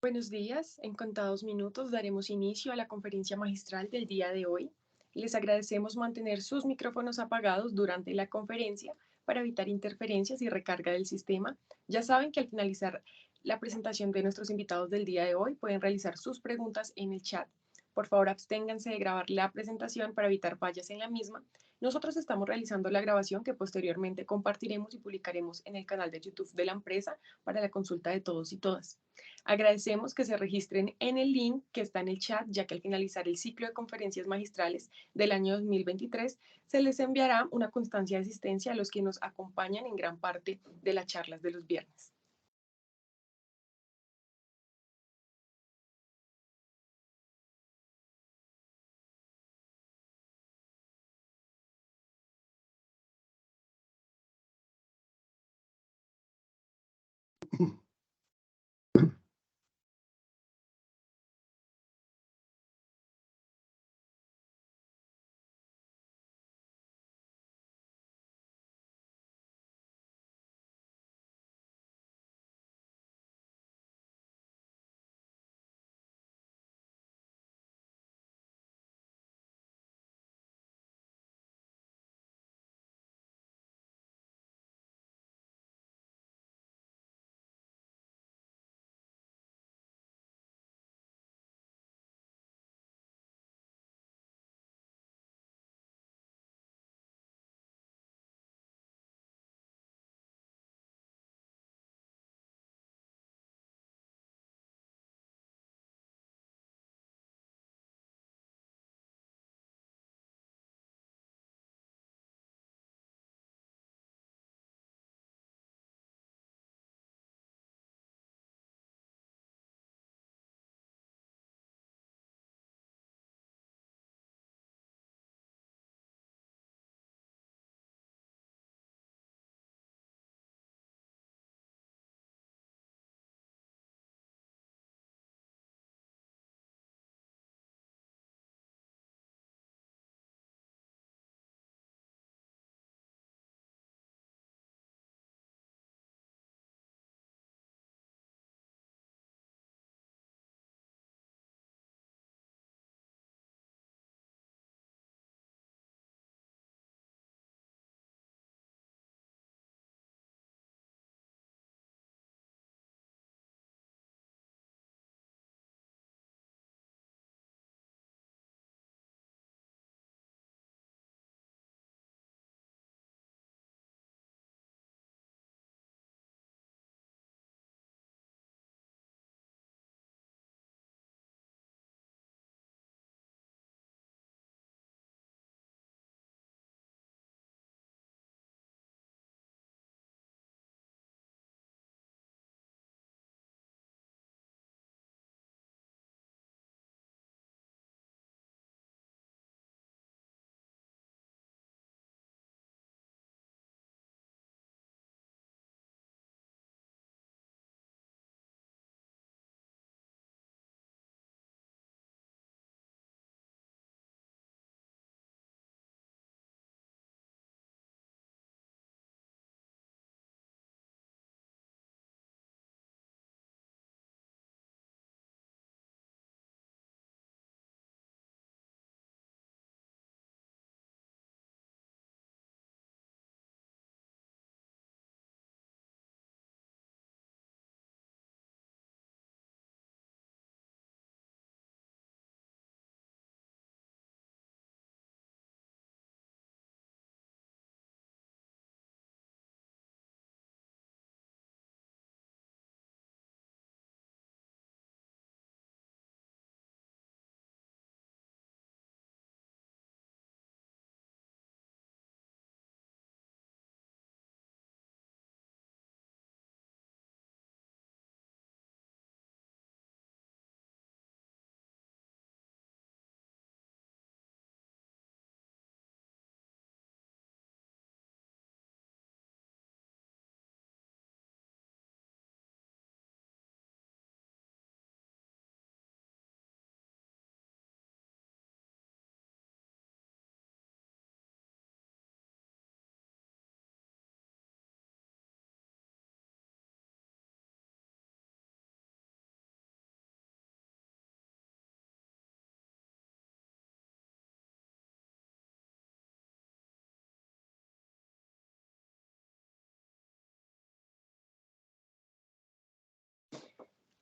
Buenos días, en contados minutos daremos inicio a la conferencia magistral del día de hoy. Les agradecemos mantener sus micrófonos apagados durante la conferencia para evitar interferencias y recarga del sistema. Ya saben que al finalizar la presentación de nuestros invitados del día de hoy pueden realizar sus preguntas en el chat. Por favor, absténganse de grabar la presentación para evitar fallas en la misma. Nosotros estamos realizando la grabación que posteriormente compartiremos y publicaremos en el canal de YouTube de la empresa para la consulta de todos y todas. Agradecemos que se registren en el link que está en el chat, ya que al finalizar el ciclo de conferencias magistrales del año 2023, se les enviará una constancia de asistencia a los que nos acompañan en gran parte de las charlas de los viernes.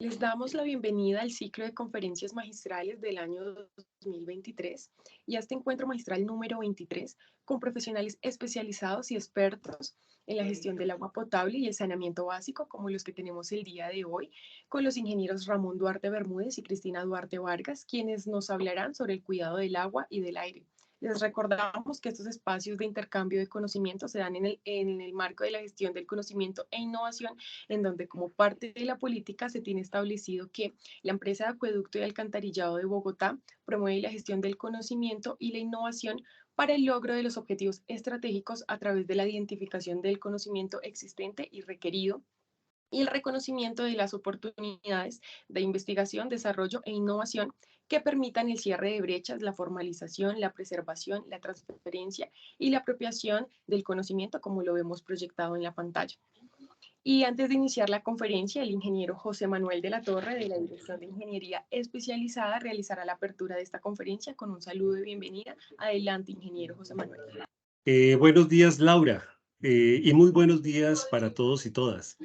Les damos la bienvenida al ciclo de conferencias magistrales del año 2023 y a este encuentro magistral número 23 con profesionales especializados y expertos en la gestión del agua potable y el saneamiento básico, como los que tenemos el día de hoy, con los ingenieros Ramón Duarte Bermúdez y Cristina Duarte Vargas, quienes nos hablarán sobre el cuidado del agua y del aire. Les recordamos que estos espacios de intercambio de conocimiento se dan en el marco de la gestión del conocimiento e innovación, en donde como parte de la política se tiene establecido que la empresa de acueducto y alcantarillado de Bogotá promueve la gestión del conocimiento y la innovación para el logro de los objetivos estratégicos a través de la identificación del conocimiento existente y requerido y el reconocimiento de las oportunidades de investigación, desarrollo e innovación que permitan el cierre de brechas, la formalización, la preservación, la transferencia y la apropiación del conocimiento, como lo vemos proyectado en la pantalla. Y antes de iniciar la conferencia, el ingeniero José Manuel de la Torre, de la Dirección de Ingeniería Especializada, realizará la apertura de esta conferencia con un saludo de bienvenida. Adelante, ingeniero José Manuel. Buenos días, Laura, y muy buenos días para todos y todas.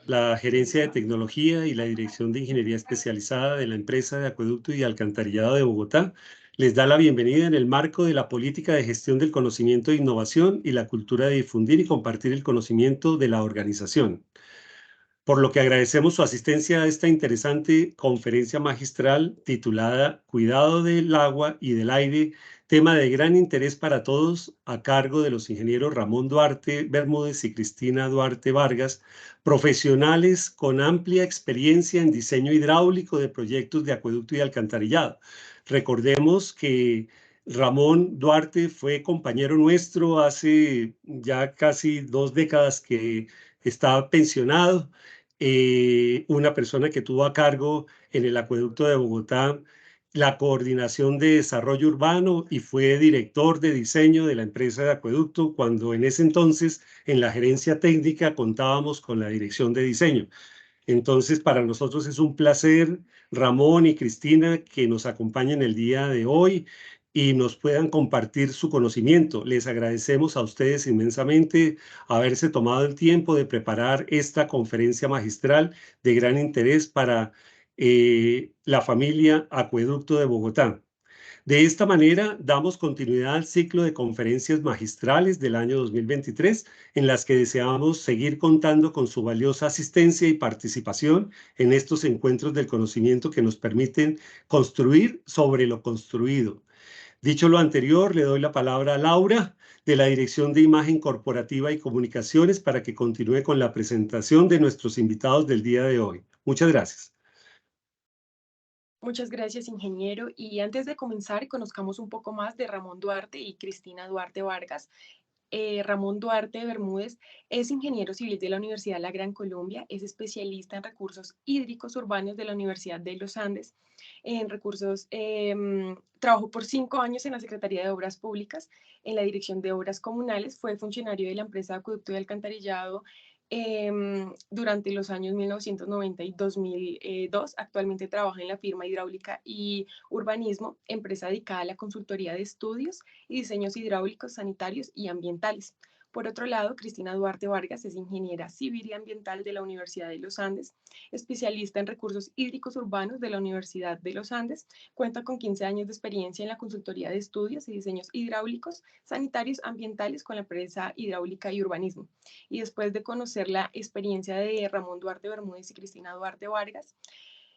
La Gerencia de Tecnología y la Dirección de Ingeniería Especializada de la empresa de Acueducto y Alcantarillado de Bogotá les da la bienvenida en el marco de la política de gestión del conocimiento e innovación y la cultura de difundir y compartir el conocimiento de la organización. Por lo que agradecemos su asistencia a esta interesante conferencia magistral titulada Cuidado del agua y del aire, tema de gran interés para todos, a cargo de los ingenieros Ramón Duarte Bermúdez y Cristina Duarte Vargas, profesionales con amplia experiencia en diseño hidráulico de proyectos de acueducto y alcantarillado. Recordemos que Ramón Duarte fue compañero nuestro hace ya casi 2 décadas que está pensionado, una persona que tuvo a cargo en el acueducto de Bogotá la coordinación de desarrollo urbano y fue director de diseño de la empresa de acueducto cuando en ese entonces en la gerencia técnica contábamos con la dirección de diseño. Entonces, para nosotros es un placer, Ramón y Cristina, que nos acompañen el día de hoy y nos puedan compartir su conocimiento. Les agradecemos a ustedes inmensamente haberse tomado el tiempo de preparar esta conferencia magistral de gran interés para la familia Acueducto de Bogotá. De esta manera, damos continuidad al ciclo de conferencias magistrales del año 2023, en las que deseamos seguir contando con su valiosa asistencia y participación en estos encuentros del conocimiento que nos permiten construir sobre lo construido. Dicho lo anterior, le doy la palabra a Laura, de la Dirección de Imagen Corporativa y Comunicaciones, para que continúe con la presentación de nuestros invitados del día de hoy. Muchas gracias. Muchas gracias, ingeniero. Y antes de comenzar, conozcamos un poco más de Ramón Duarte y Cristina Duarte Vargas. Ramón Duarte Bermúdez es ingeniero civil de la Universidad de la Gran Colombia, es especialista en recursos hídricos urbanos de la Universidad de los Andes, en recursos, trabajó por 5 años en la Secretaría de Obras Públicas, en la Dirección de Obras Comunales, fue funcionario de la empresa de acueducto y alcantarillado durante los años 1990 y 2002. Actualmente trabaja en la firma Hidráulica y Urbanismo, empresa dedicada a la consultoría de estudios y diseños hidráulicos, sanitarios y ambientales. Por otro lado, Cristina Duarte Vargas es ingeniera civil y ambiental de la Universidad de los Andes, especialista en recursos hídricos urbanos de la Universidad de los Andes, cuenta con 15 años de experiencia en la consultoría de estudios y diseños hidráulicos, sanitarios, ambientales con la empresa Hidráulica y Urbanismo. Y después de conocer la experiencia de Ramón Duarte Bermúdez y Cristina Duarte Vargas,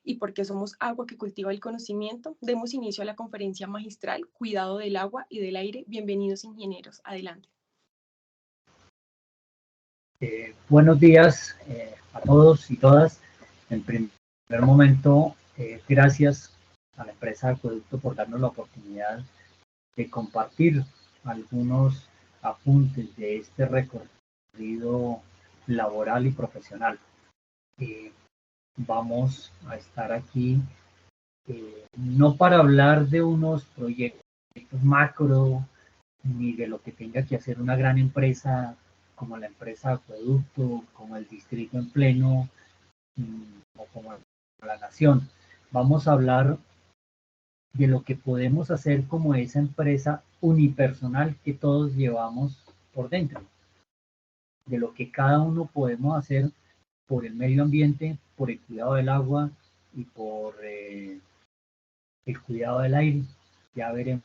y porque somos agua que cultiva el conocimiento, demos inicio a la conferencia magistral Cuidado del agua y del aire. Bienvenidos, ingenieros. Adelante. Buenos días a todos y todas. En primer momento, gracias a la empresa Acueducto por darnos la oportunidad de compartir algunos apuntes de este recorrido laboral y profesional. Vamos a estar aquí no para hablar de unos proyectos macro ni de lo que tenga que hacer una gran empresa como la empresa Acueducto, como el Distrito en Pleno o como la Nación. Vamos a hablar de lo que podemos hacer como esa empresa unipersonal que todos llevamos por dentro, de lo que cada uno podemos hacer por el medio ambiente, por el cuidado del agua y por el cuidado del aire. Ya veremos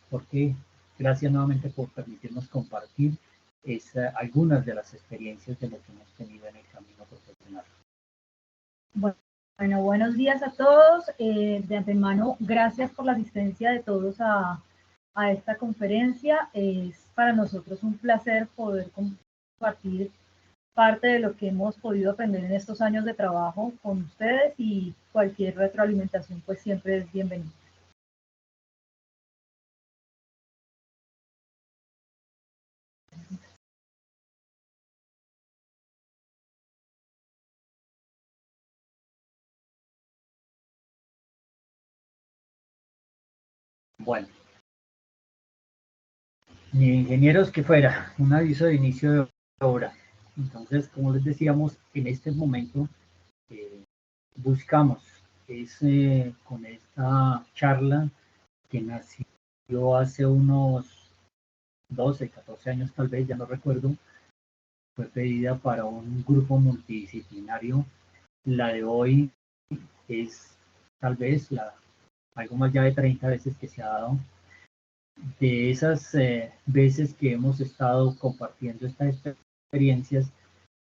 por qué. Gracias nuevamente por permitirnos compartir algunas de las experiencias de lo que hemos tenido en el camino profesional. Bueno, buenos días a todos. De antemano, gracias por la asistencia de todos a esta conferencia. Es para nosotros un placer poder compartir parte de lo que hemos podido aprender en estos años de trabajo con ustedes, y cualquier retroalimentación pues siempre es bienvenida. Bueno, ingenieros que fuera, un aviso de inicio de obra. Entonces, como les decíamos, en este momento buscamos con esta charla que nació hace unos 12, 14 años tal vez, ya no recuerdo, fue pedida para un grupo multidisciplinario. La de hoy es tal vez algo más ya de 30 veces que se ha dado. De esas veces que hemos estado compartiendo estas experiencias,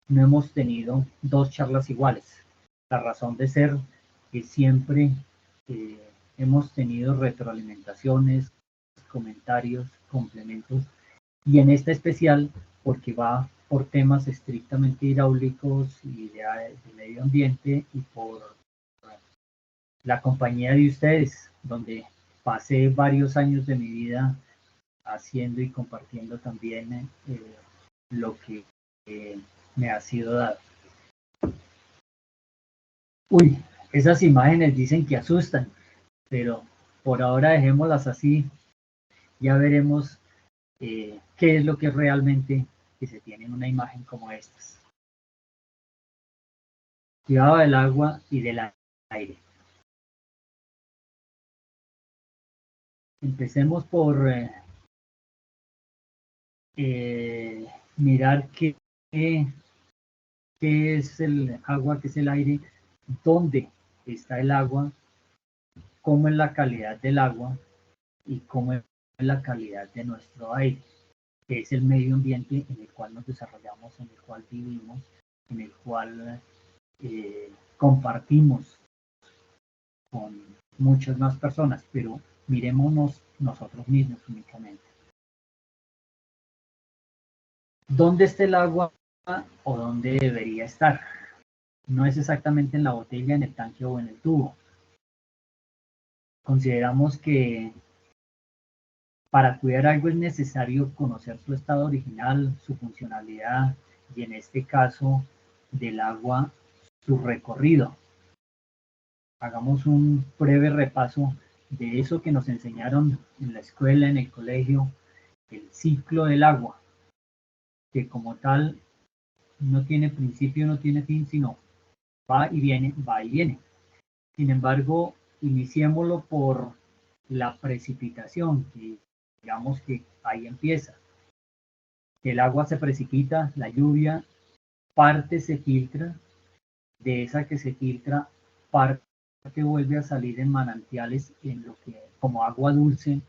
no hemos tenido dos charlas iguales. La razón de ser es siempre hemos tenido retroalimentaciones, comentarios, complementos, y en esta especial porque va por temas estrictamente hidráulicos y de medio ambiente, y por la compañía de ustedes, donde pasé varios años de mi vida haciendo y compartiendo también lo que me ha sido dado. Uy, esas imágenes dicen que asustan, pero por ahora dejémoslas así. Ya veremos qué es lo que realmente que se tiene en una imagen como estas. Cuidado del agua y del aire. Empecemos por mirar qué es el agua, qué es el aire, dónde está el agua, cómo es la calidad del agua y cómo es la calidad de nuestro aire, que es el medio ambiente en el cual nos desarrollamos, en el cual vivimos, en el cual compartimos con muchas más personas, pero mirémonos nosotros mismos únicamente. ¿Dónde está el agua o dónde debería estar? No es exactamente en la botella, en el tanque o en el tubo. Consideramos que para cuidar algo es necesario conocer su estado original, su funcionalidad y, en este caso del agua, su recorrido. Hagamos un breve repaso de eso que nos enseñaron en la escuela, en el colegio, el ciclo del agua, que como tal no tiene principio, no tiene fin, sino va y viene, va y viene. Sin embargo, iniciémoslo por la precipitación, que digamos que ahí empieza. El agua se precipita, la lluvia, parte se filtra, de esa que se filtra, parte vuelve a salir en manantiales, en lo que como agua dulce,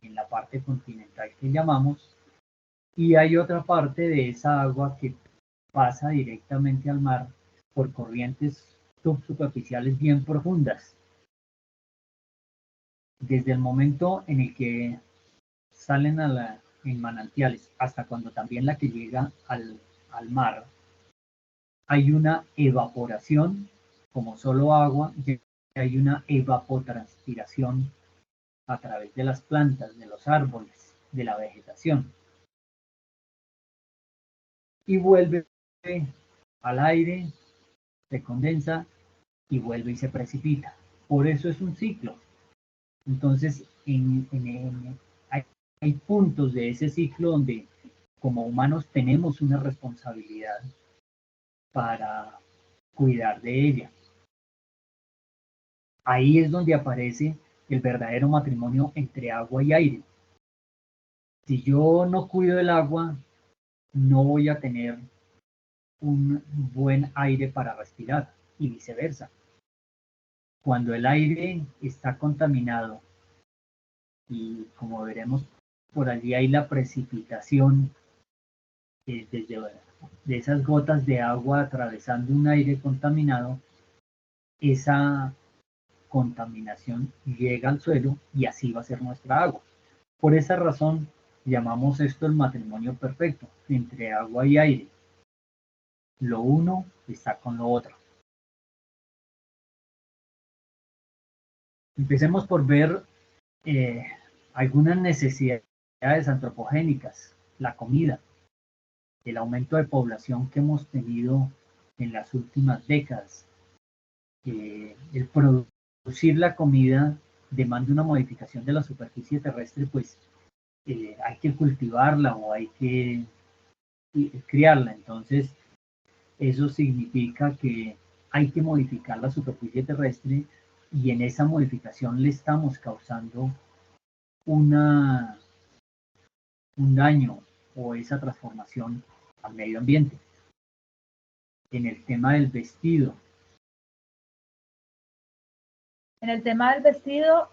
en la parte continental que llamamos, y hay otra parte de esa agua que pasa directamente al mar por corrientes subsuperficiales bien profundas. Desde el momento en el que salen en manantiales hasta cuando también la que llega al mar, hay una evaporación como solo agua, y hay una evapotranspiración a través de las plantas, de los árboles, de la vegetación. Y vuelve al aire, se condensa y vuelve y se precipita. Por eso es un ciclo. Entonces, hay puntos de ese ciclo donde como humanos tenemos una responsabilidad para cuidar de ella. Ahí es donde aparece el verdadero matrimonio entre agua y aire. Si yo no cuido el agua, no voy a tener un buen aire para respirar, y viceversa. Cuando el aire está contaminado y como veremos por allí hay la precipitación de esas gotas de agua atravesando un aire contaminado, esa contaminación llega al suelo y así va a ser nuestra agua. Por esa razón llamamos esto el matrimonio perfecto entre agua y aire. Lo uno está con lo otro. Empecemos por ver algunas necesidades antropogénicas, la comida, el aumento de población que hemos tenido en las últimas décadas. El producir la comida demanda una modificación de la superficie terrestre, pues hay que cultivarla o hay que criarla. Entonces, eso significa que hay que modificar la superficie terrestre y en esa modificación le estamos causando un daño o esa transformación al medio ambiente. En el tema del vestido. En el tema del vestido,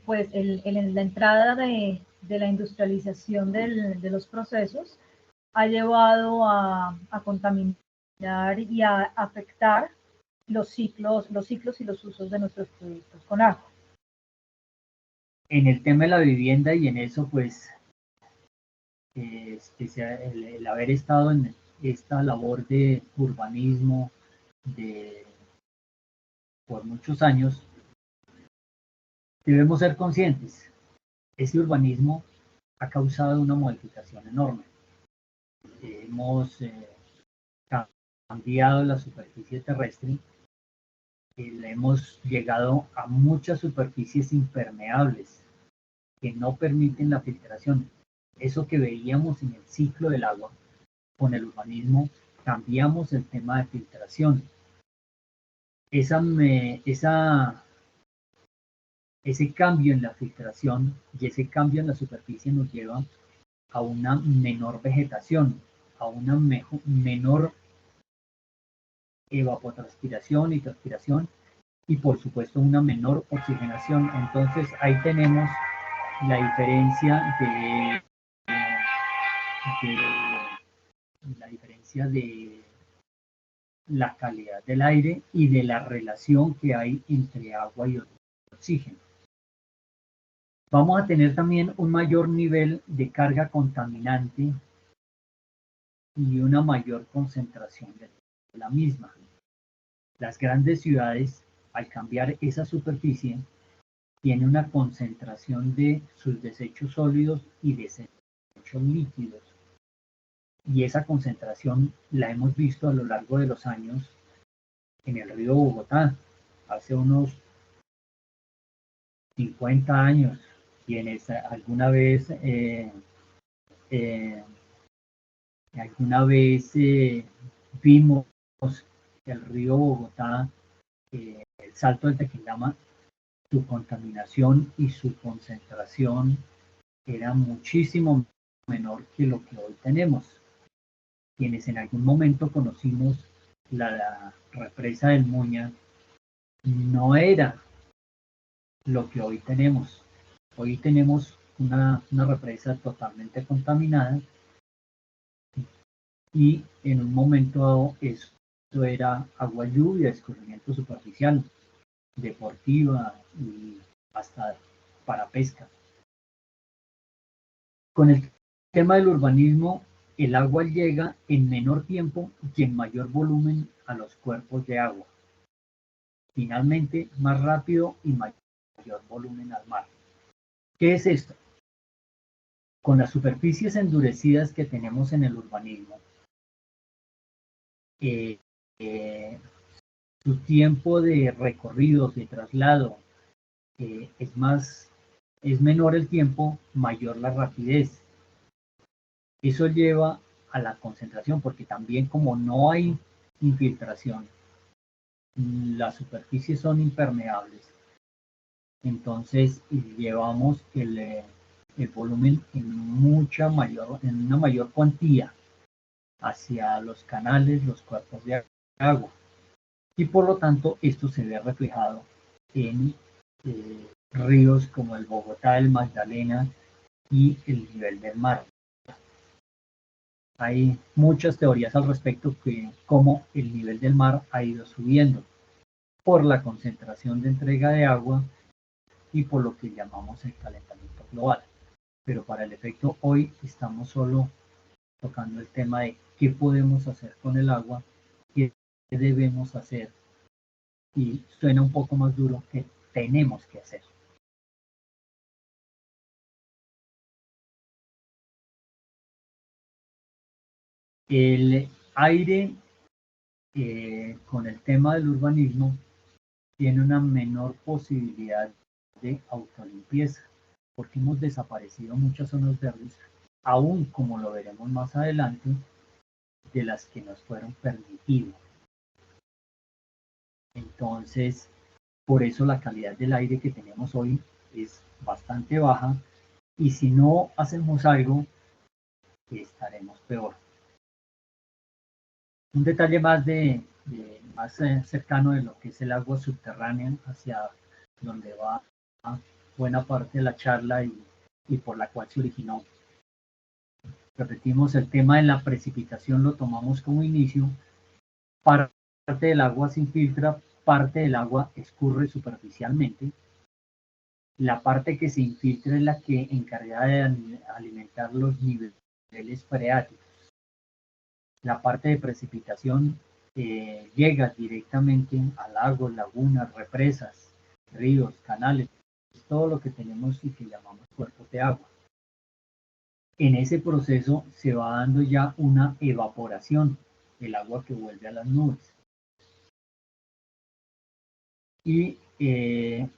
pues la entrada de la industrialización de los procesos ha llevado a contaminar y a afectar los ciclos y los usos de nuestros productos con agua. En el tema de la vivienda y en eso pues el haber estado en esta labor de urbanismo por muchos años, debemos ser conscientes. Ese urbanismo ha causado una modificación enorme. Hemos cambiado la superficie terrestre, hemos llegado a muchas superficies impermeables que no permiten la filtración. Eso que veíamos en el ciclo del agua, con el urbanismo cambiamos el tema de filtración. Ese cambio en la filtración y ese cambio en la superficie nos lleva a una menor vegetación, a una menor evapotranspiración y transpiración y por supuesto una menor oxigenación. Entonces ahí tenemos la diferencia de la calidad del aire y de la relación que hay entre agua y oxígeno. Vamos a tener también un mayor nivel de carga contaminante y una mayor concentración de la misma. Las grandes ciudades, al cambiar esa superficie, tienen una concentración de sus desechos sólidos y desechos líquidos. Y esa concentración la hemos visto a lo largo de los años en el río Bogotá, hace unos 50 años, quienes alguna vez vimos el río Bogotá, el Salto del Tequendama, su contaminación y su concentración era muchísimo menor que lo que hoy tenemos. Quienes en algún momento conocimos la represa del Muña, no era lo que hoy tenemos. Hoy tenemos una represa totalmente contaminada y en un momento dado esto era agua lluvia, escurrimiento superficial, deportiva y hasta para pesca. Con el tema del urbanismo, el agua llega en menor tiempo y en mayor volumen a los cuerpos de agua. Finalmente, más rápido y mayor volumen al mar. ¿Qué es esto? Con las superficies endurecidas que tenemos en el urbanismo, su tiempo de recorrido, de traslado, es menor el tiempo, mayor la rapidez. Eso lleva a la concentración, porque también como no hay infiltración, las superficies son impermeables, entonces llevamos el volumen en una mayor cuantía hacia los canales, los cuerpos de agua, y por lo tanto esto se ve reflejado en ríos como el Bogotá, el Magdalena y el nivel del mar. Hay muchas teorías al respecto de cómo el nivel del mar ha ido subiendo por la concentración de entrega de agua y por lo que llamamos el calentamiento global. Pero para el efecto hoy estamos solo tocando el tema de qué podemos hacer con el agua, qué debemos hacer, y suena un poco más duro que tenemos que hacer. El aire, con el tema del urbanismo, tiene una menor posibilidad de autolimpieza, porque hemos desaparecido muchas zonas verdes, aún como lo veremos más adelante, de las que nos fueron permitidas. Entonces, por eso la calidad del aire que tenemos hoy es bastante baja, y si no hacemos algo, estaremos peor. Un detalle más más cercano de lo que es el agua subterránea, hacia donde va buena parte de la charla y por la cual se originó. Repetimos, el tema de la precipitación lo tomamos como inicio. Parte del agua se infiltra, parte del agua escurre superficialmente. La parte que se infiltra es la que encarga de alimentar los niveles freáticos. La parte de precipitación llega directamente a lagos, lagunas, represas, ríos, canales, todo lo que tenemos y que llamamos cuerpos de agua. En ese proceso se va dando ya una evaporación, el agua que vuelve a las nubes. Y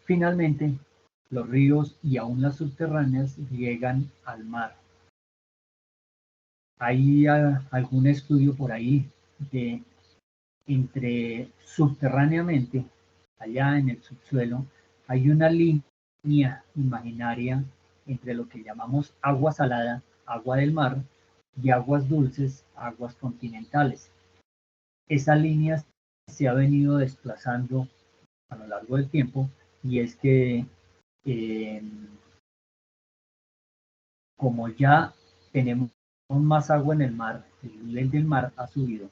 finalmente los ríos y aún las subterráneas llegan al mar. Hay algún estudio por ahí de entre subterráneamente, allá en el subsuelo, hay una línea imaginaria entre lo que llamamos agua salada, agua del mar, y aguas dulces, aguas continentales. Esa línea se ha venido desplazando a lo largo del tiempo, y es que como ya tenemos más agua en el mar, el nivel del mar ha subido,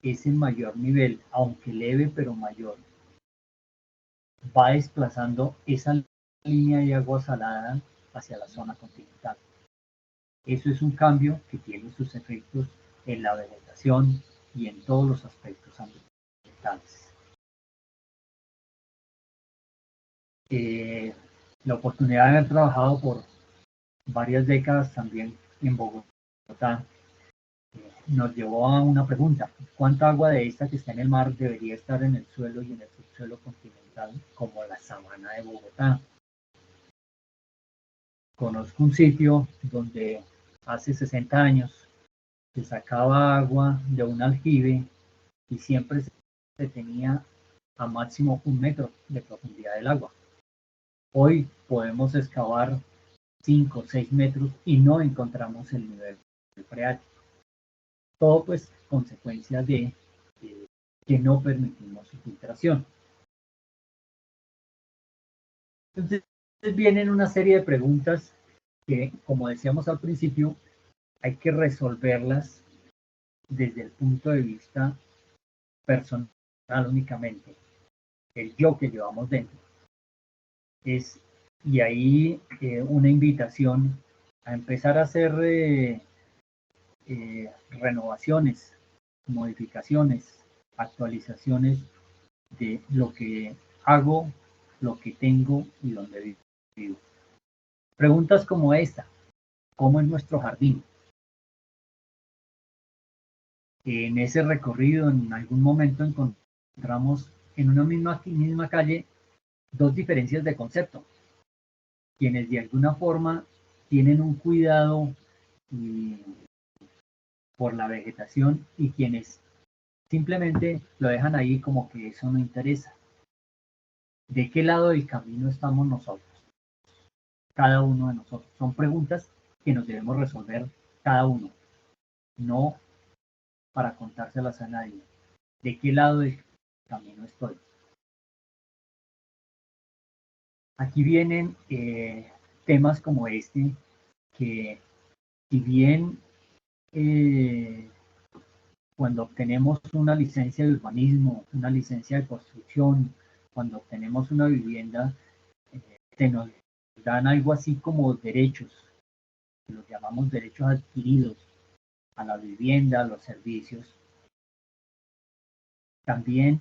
ese mayor nivel, aunque leve pero mayor, va desplazando esa línea de agua salada hacia la zona continental. Eso es un cambio que tiene sus efectos en la vegetación y en todos los aspectos ambientales. La oportunidad de haber trabajado por varias décadas también en Bogotá nos llevó a una pregunta: ¿cuánta agua de esta que está en el mar debería estar en el suelo y en el subsuelo continental, como la sabana de Bogotá? Conozco un sitio donde hace 60 años se sacaba agua de un aljibe y siempre se tenía a máximo 1 metro de profundidad del agua. Hoy podemos excavar 5 o 6 metros y no encontramos el nivel freático. Todo pues consecuencia de que no permitimos su filtración. Entonces vienen una serie de preguntas que, como decíamos al principio, hay que resolverlas desde el punto de vista personal únicamente, el yo que llevamos dentro. Y ahí una invitación a empezar a hacer renovaciones, modificaciones, actualizaciones de lo que hago, lo que tengo y donde vivo. Preguntas como esta: ¿cómo es nuestro jardín? En ese recorrido, en algún momento encontramos en una misma calle dos diferencias de concepto. Quienes de alguna forma tienen un cuidado por la vegetación y quienes simplemente lo dejan ahí como que eso no interesa. ¿De qué lado del camino estamos nosotros? Cada uno de nosotros. Son preguntas que nos debemos resolver cada uno, no para contárselas a nadie. ¿De qué lado del camino estoy? aquí vienen temas como este, que si bien cuando obtenemos una licencia de urbanismo, una licencia de construcción, cuando obtenemos una vivienda, se nos dan algo así como derechos, que los llamamos derechos adquiridos a la vivienda, a los servicios. También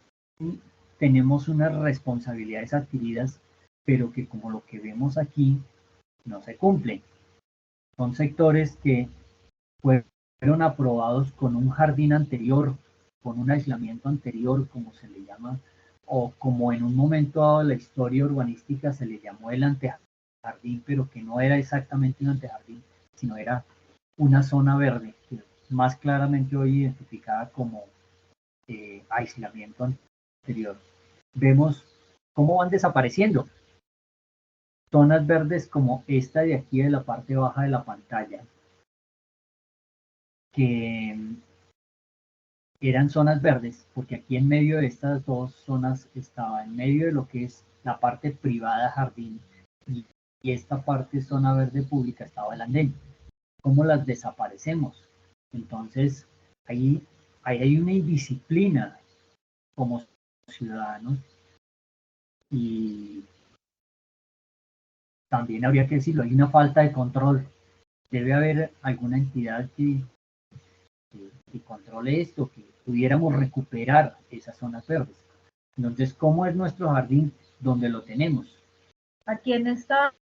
tenemos unas responsabilidades adquiridas, pero que como lo que vemos aquí, no se cumplen. Son sectores que fueron aprobados con un jardín anterior, con un aislamiento anterior, como se le llama, o como en un momento dado de la historia urbanística se le llamó el antejardín, pero que no era exactamente un antejardín, sino era una zona verde, que más claramente hoy identificada como aislamiento anterior. Vemos cómo van desapareciendo zonas verdes como esta de aquí de la parte baja de la pantalla, que eran zonas verdes, porque aquí en medio de estas dos zonas estaba en medio de lo que es la parte privada jardín y esta parte zona verde pública estaba el andén. ¿Cómo las desaparecemos? Entonces, ahí hay una indisciplina como ciudadanos y también habría que decirlo, hay una falta de control. Debe haber alguna entidad que controle esto, que pudiéramos recuperar esas zonas verdes. Entonces, ¿cómo es nuestro jardín donde lo tenemos? Aquí en esta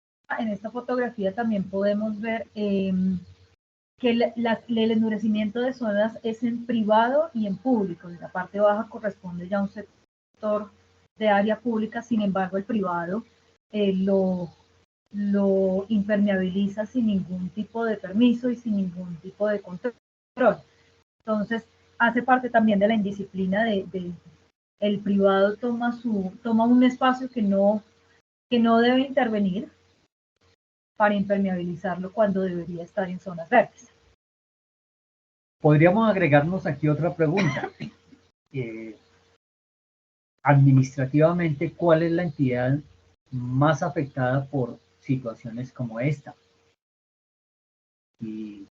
fotografía también podemos ver que el endurecimiento de zonas es en privado y en público. En la parte baja corresponde ya a un sector de área pública, sin embargo el privado lo impermeabiliza sin ningún tipo de permiso y sin ningún tipo de control. Entonces, hace parte también de la indisciplina el privado toma un espacio que no debe intervenir para impermeabilizarlo cuando debería estar en zonas verdes. Podríamos agregarnos aquí otra pregunta. Administrativamente, ¿cuál es la entidad más afectada por situaciones como esta? Y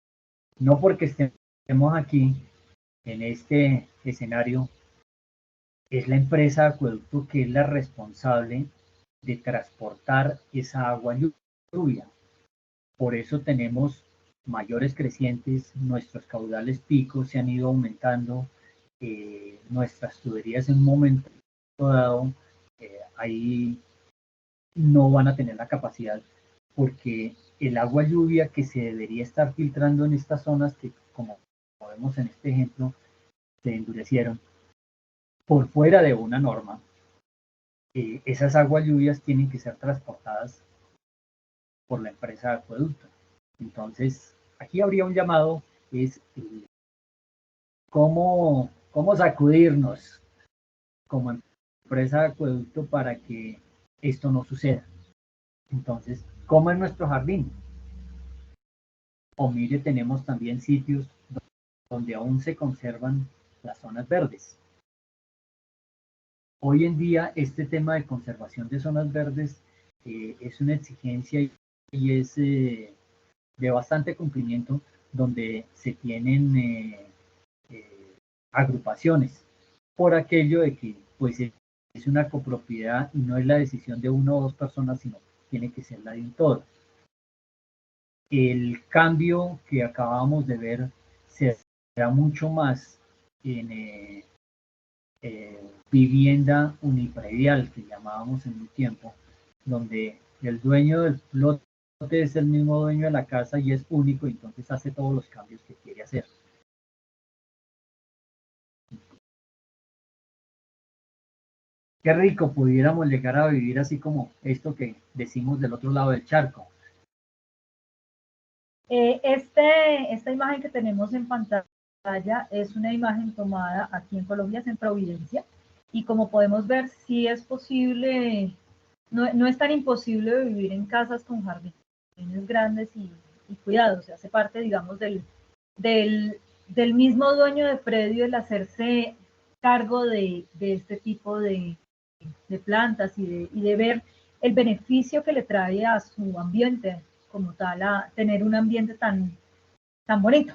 no porque estemos aquí en este escenario, es la empresa de acueducto que es la responsable de transportar esa agua lluvia. Por eso tenemos mayores crecientes, nuestros caudales picos se han ido aumentando, nuestras tuberías en un momento dado ahí no van a tener la capacidad porque el agua lluvia que se debería estar filtrando en estas zonas que como vemos en este ejemplo se endurecieron por fuera de una norma, esas aguas lluvias tienen que ser transportadas por la empresa de acueducto. Entonces, aquí habría un llamado, es cómo sacudirnos como empresa de acueducto para que esto no suceda. Entonces, ¿cómo es nuestro jardín? O mire, tenemos también sitios donde aún se conservan las zonas verdes. Hoy en día, este tema de conservación de zonas verdes es una exigencia y es de bastante cumplimiento, donde se tienen agrupaciones por aquello de que pues es una copropiedad y no es la decisión de una o dos personas, sino tiene que ser la de un todo. El cambio que acabamos de ver se da mucho más en vivienda unipredial, que llamábamos en un tiempo, donde el dueño del lote es el mismo dueño de la casa y es único, y entonces hace todos los cambios que quiere hacer. Qué rico pudiéramos llegar a vivir así como esto que decimos del otro lado del charco. Esta imagen que tenemos en pantalla es una imagen tomada aquí en Colombia, en Providencia, y como podemos ver, sí es posible, no es tan imposible vivir en casas con jardines grandes y cuidados. Se hace parte, digamos, del mismo dueño de predio el hacerse cargo de este tipo de plantas y de ver el beneficio que le trae a su ambiente como tal, a tener un ambiente tan bonito.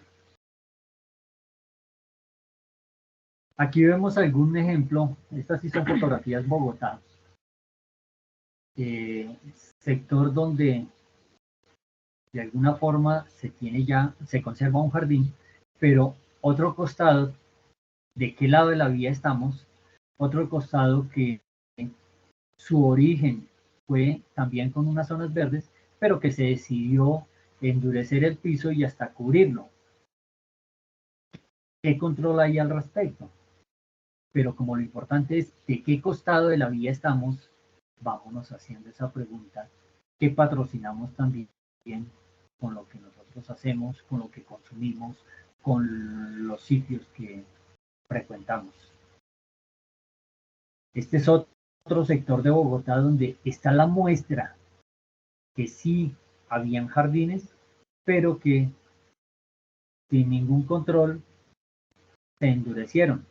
Aquí vemos algún ejemplo. Estas sí son fotografías Bogotá. Sector donde de alguna forma se conserva un jardín, pero otro costado, ¿de qué lado de la vía estamos? Otro costado que su origen fue también con unas zonas verdes, pero que se decidió endurecer el piso y hasta cubrirlo. ¿Qué control hay al respecto? Pero como lo importante es de qué costado de la vía estamos, vámonos haciendo esa pregunta que patrocinamos también con lo que nosotros hacemos, con lo que consumimos, con los sitios que frecuentamos. Este es otro sector de Bogotá donde está la muestra que sí habían jardines, pero que sin ningún control se endurecieron.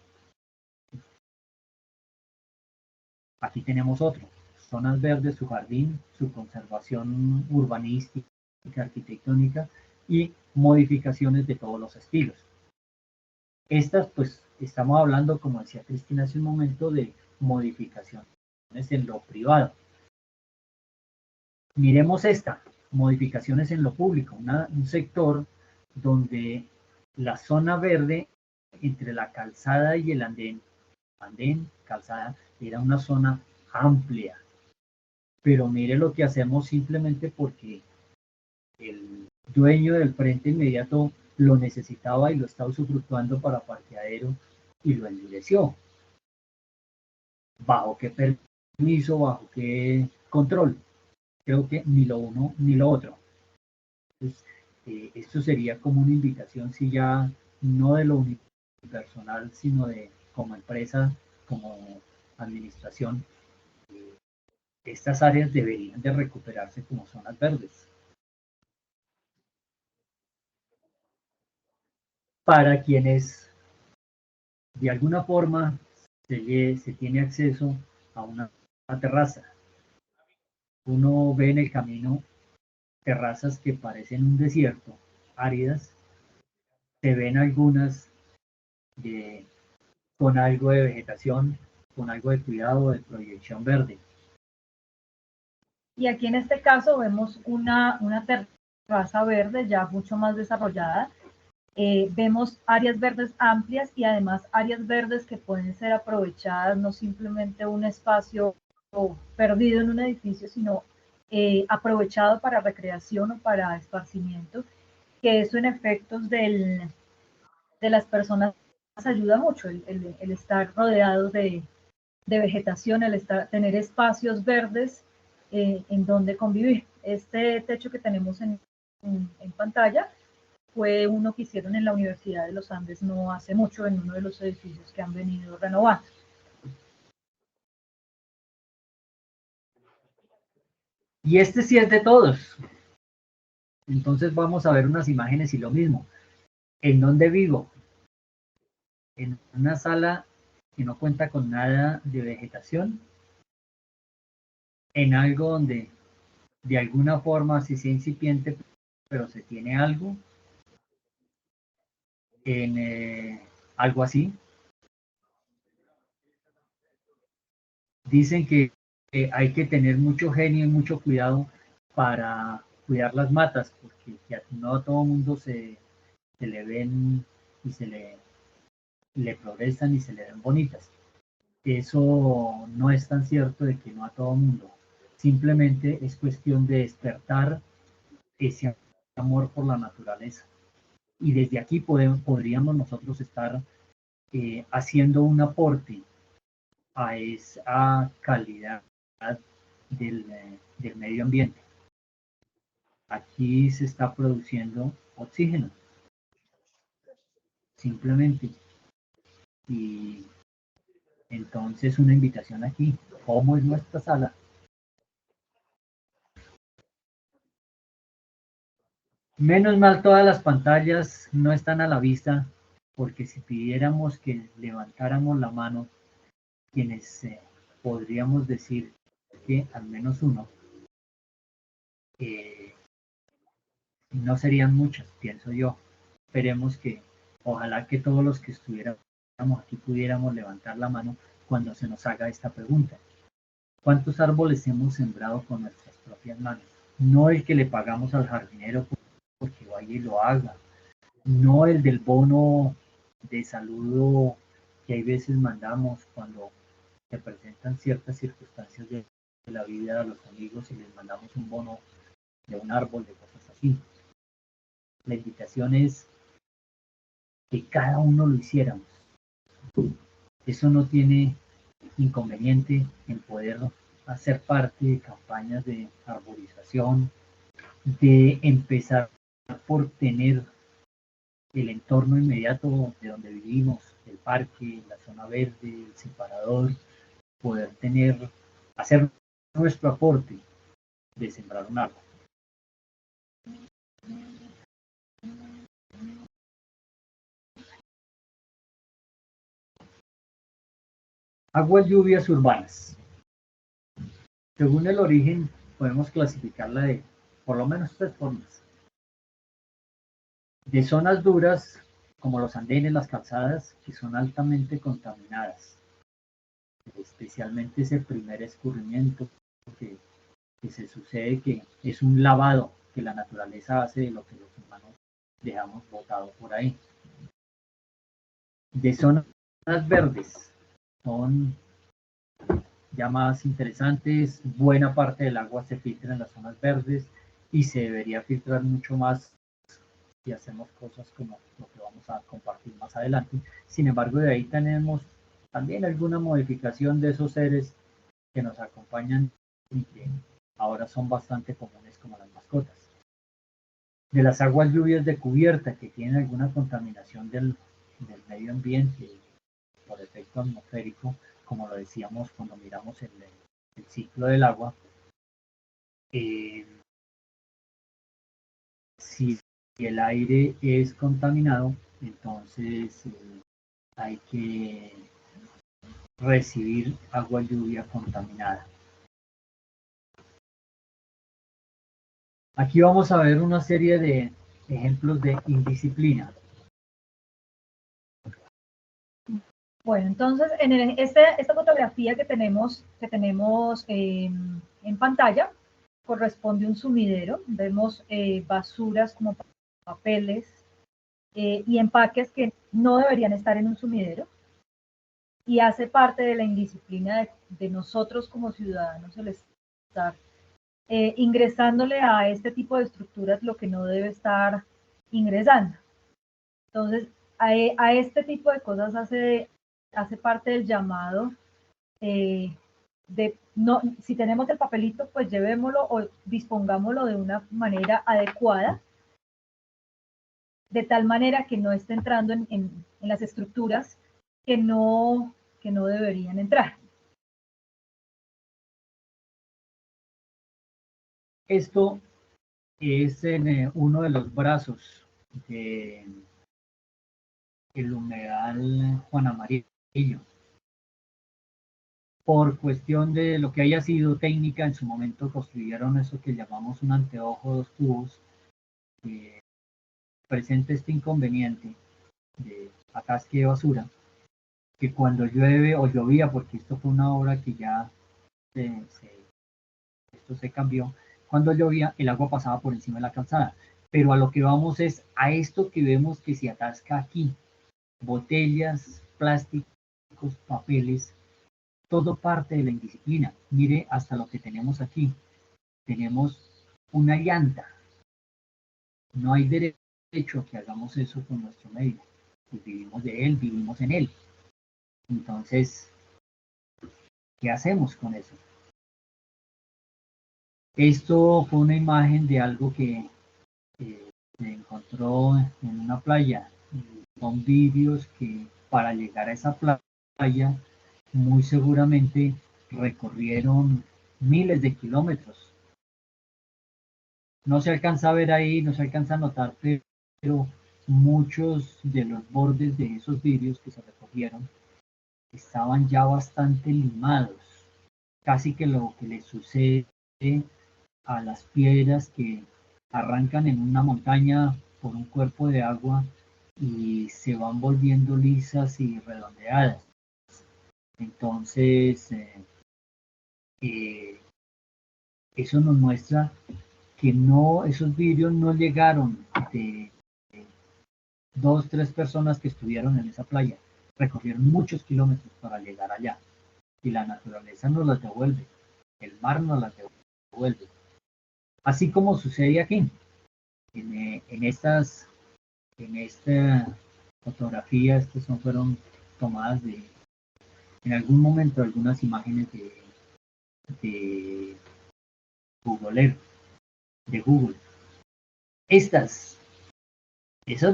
Aquí tenemos otro, zonas verdes, su jardín, su conservación urbanística, arquitectónica y modificaciones de todos los estilos. Estas, pues, estamos hablando, como decía Cristina hace un momento, de modificaciones en lo privado. Miremos esta, modificaciones en lo público, un sector donde la zona verde entre la calzada y el andén, calzada, era una zona amplia. Pero mire lo que hacemos simplemente porque el dueño del frente inmediato lo necesitaba y lo está usufructuando para parqueadero y lo endureció. ¿Bajo qué permiso? ¿Bajo qué control? Creo que ni lo uno ni lo otro. Entonces, esto sería como una invitación, si ya no de lo unipersonal, sino de como empresa, como administración, estas áreas deberían de recuperarse como zonas verdes. Para quienes de alguna forma se tiene acceso a una terraza. Uno ve en el camino terrazas que parecen un desierto, áridas. Se ven algunas con algo de vegetación, con algo de cuidado, de proyección verde. Y aquí en este caso vemos una terraza verde ya mucho más desarrollada. Vemos áreas verdes amplias y además áreas verdes que pueden ser aprovechadas, no simplemente un espacio perdido en un edificio, sino aprovechado para recreación o para esparcimiento, que eso en efectos de las personas ayuda mucho, el estar rodeados de vegetación, tener espacios verdes en donde convivir. Este techo que tenemos en pantalla fue uno que hicieron en la Universidad de los Andes no hace mucho, en uno de los edificios que han venido renovando. Y este sí es de todos. Entonces vamos a ver unas imágenes y lo mismo. ¿En dónde vivo? En una sala que no cuenta con nada de vegetación, en algo donde de alguna forma, si sea incipiente, pero se tiene algo, en algo así. Dicen que hay que tener mucho genio y mucho cuidado para cuidar las matas, porque no a todo mundo se le ven y le progresan y se le ven bonitas. Eso no es tan cierto de que no a todo mundo. Simplemente es cuestión de despertar ese amor por la naturaleza. Y desde aquí podríamos nosotros estar haciendo un aporte a esa calidad del medio ambiente. Aquí se está produciendo oxígeno, simplemente. Y entonces una invitación aquí, ¿cómo es nuestra sala? Menos mal todas las pantallas no están a la vista, porque si pidiéramos que levantáramos la mano, quienes podríamos decir que al menos uno, no serían muchas, pienso yo. Esperemos que, ojalá que todos los que estuviéramos aquí pudiéramos levantar la mano cuando se nos haga esta pregunta. ¿Cuántos árboles hemos sembrado con nuestras propias manos? No el que le pagamos al jardinero porque vaya y lo haga, no el del bono de saludo que hay veces mandamos cuando se presentan ciertas circunstancias de la vida a los amigos y les mandamos un bono de un árbol, de cosas así. La invitación es que cada uno lo hiciéramos. Eso no tiene inconveniente en poder hacer parte de campañas de arborización, de empezar por tener el entorno inmediato de donde vivimos, el parque, la zona verde, el separador, poder tener, hacer nuestro aporte de sembrar un árbol. Aguas lluvias urbanas. Según el origen, podemos clasificarla de por lo menos 3 formas. De zonas duras, como los andenes, las calzadas, que son altamente contaminadas, especialmente ese primer escurrimiento que se sucede, que es un lavado que la naturaleza hace de lo que los humanos dejamos botado por ahí. De zonas verdes, son ya más interesantes, buena parte del agua se filtra en las zonas verdes y se debería filtrar mucho más si hacemos cosas como lo que vamos a compartir más adelante. Sin embargo, de ahí tenemos también alguna modificación de esos seres que nos acompañan y que ahora son bastante comunes como las mascotas. De las aguas lluvias de cubierta que tienen alguna contaminación del medio ambiente por efecto atmosférico, como lo decíamos cuando miramos el ciclo del agua, si el aire es contaminado, entonces hay que recibir agua lluvia contaminada. Aquí vamos a ver una serie de ejemplos de indisciplina. Bueno, entonces en esta fotografía que tenemos en pantalla corresponde a un sumidero. Vemos basuras como papeles y empaques que no deberían estar en un sumidero, y hace parte de la indisciplina de nosotros como ciudadanos el estar ingresándole a este tipo de estructuras lo que no debe estar ingresando. Entonces, a este tipo de cosas hace parte del llamado si tenemos el papelito, pues llevémoslo o dispongámoslo de una manera adecuada, de tal manera que no esté entrando en las estructuras que no deberían entrar. Esto es en uno de los brazos del humedal Juan Amarillo. Por cuestión de lo que haya sido técnica, en su momento construyeron eso que llamamos un anteojo, 2 tubos, que presenta este inconveniente de atasque de basura, que cuando llueve o llovía, porque esto fue una obra que ya esto se cambió, cuando llovía el agua pasaba por encima de la calzada, pero a lo que vamos es a esto que vemos que se atasca aquí, botellas, plásticos, papeles, todo parte de la indisciplina. Mire hasta lo que tenemos aquí, tenemos una llanta, no hay derecho a que hagamos eso con nuestro medio, pues vivimos de él, vivimos en él. Entonces, ¿qué hacemos con eso? Esto fue una imagen de algo que se encontró en una playa. Son vidrios que para llegar a esa playa muy seguramente recorrieron miles de kilómetros. No se alcanza a ver ahí, no se alcanza a notar, pero muchos de los bordes de esos vidrios que se recogieron estaban ya bastante limados, casi que lo que le sucede a las piedras que arrancan en una montaña por un cuerpo de agua y se van volviendo lisas y redondeadas. Entonces, eso nos muestra que no, esos vidrios no llegaron de 2, 3 personas que estuvieron en esa playa. Recorrieron muchos kilómetros para llegar allá. Y la naturaleza nos las devuelve. El mar nos las devuelve. Así como sucede aquí. En esta fotografía, estas fueron tomadas en algún momento algunas imágenes de Google Earth, de Google. Esas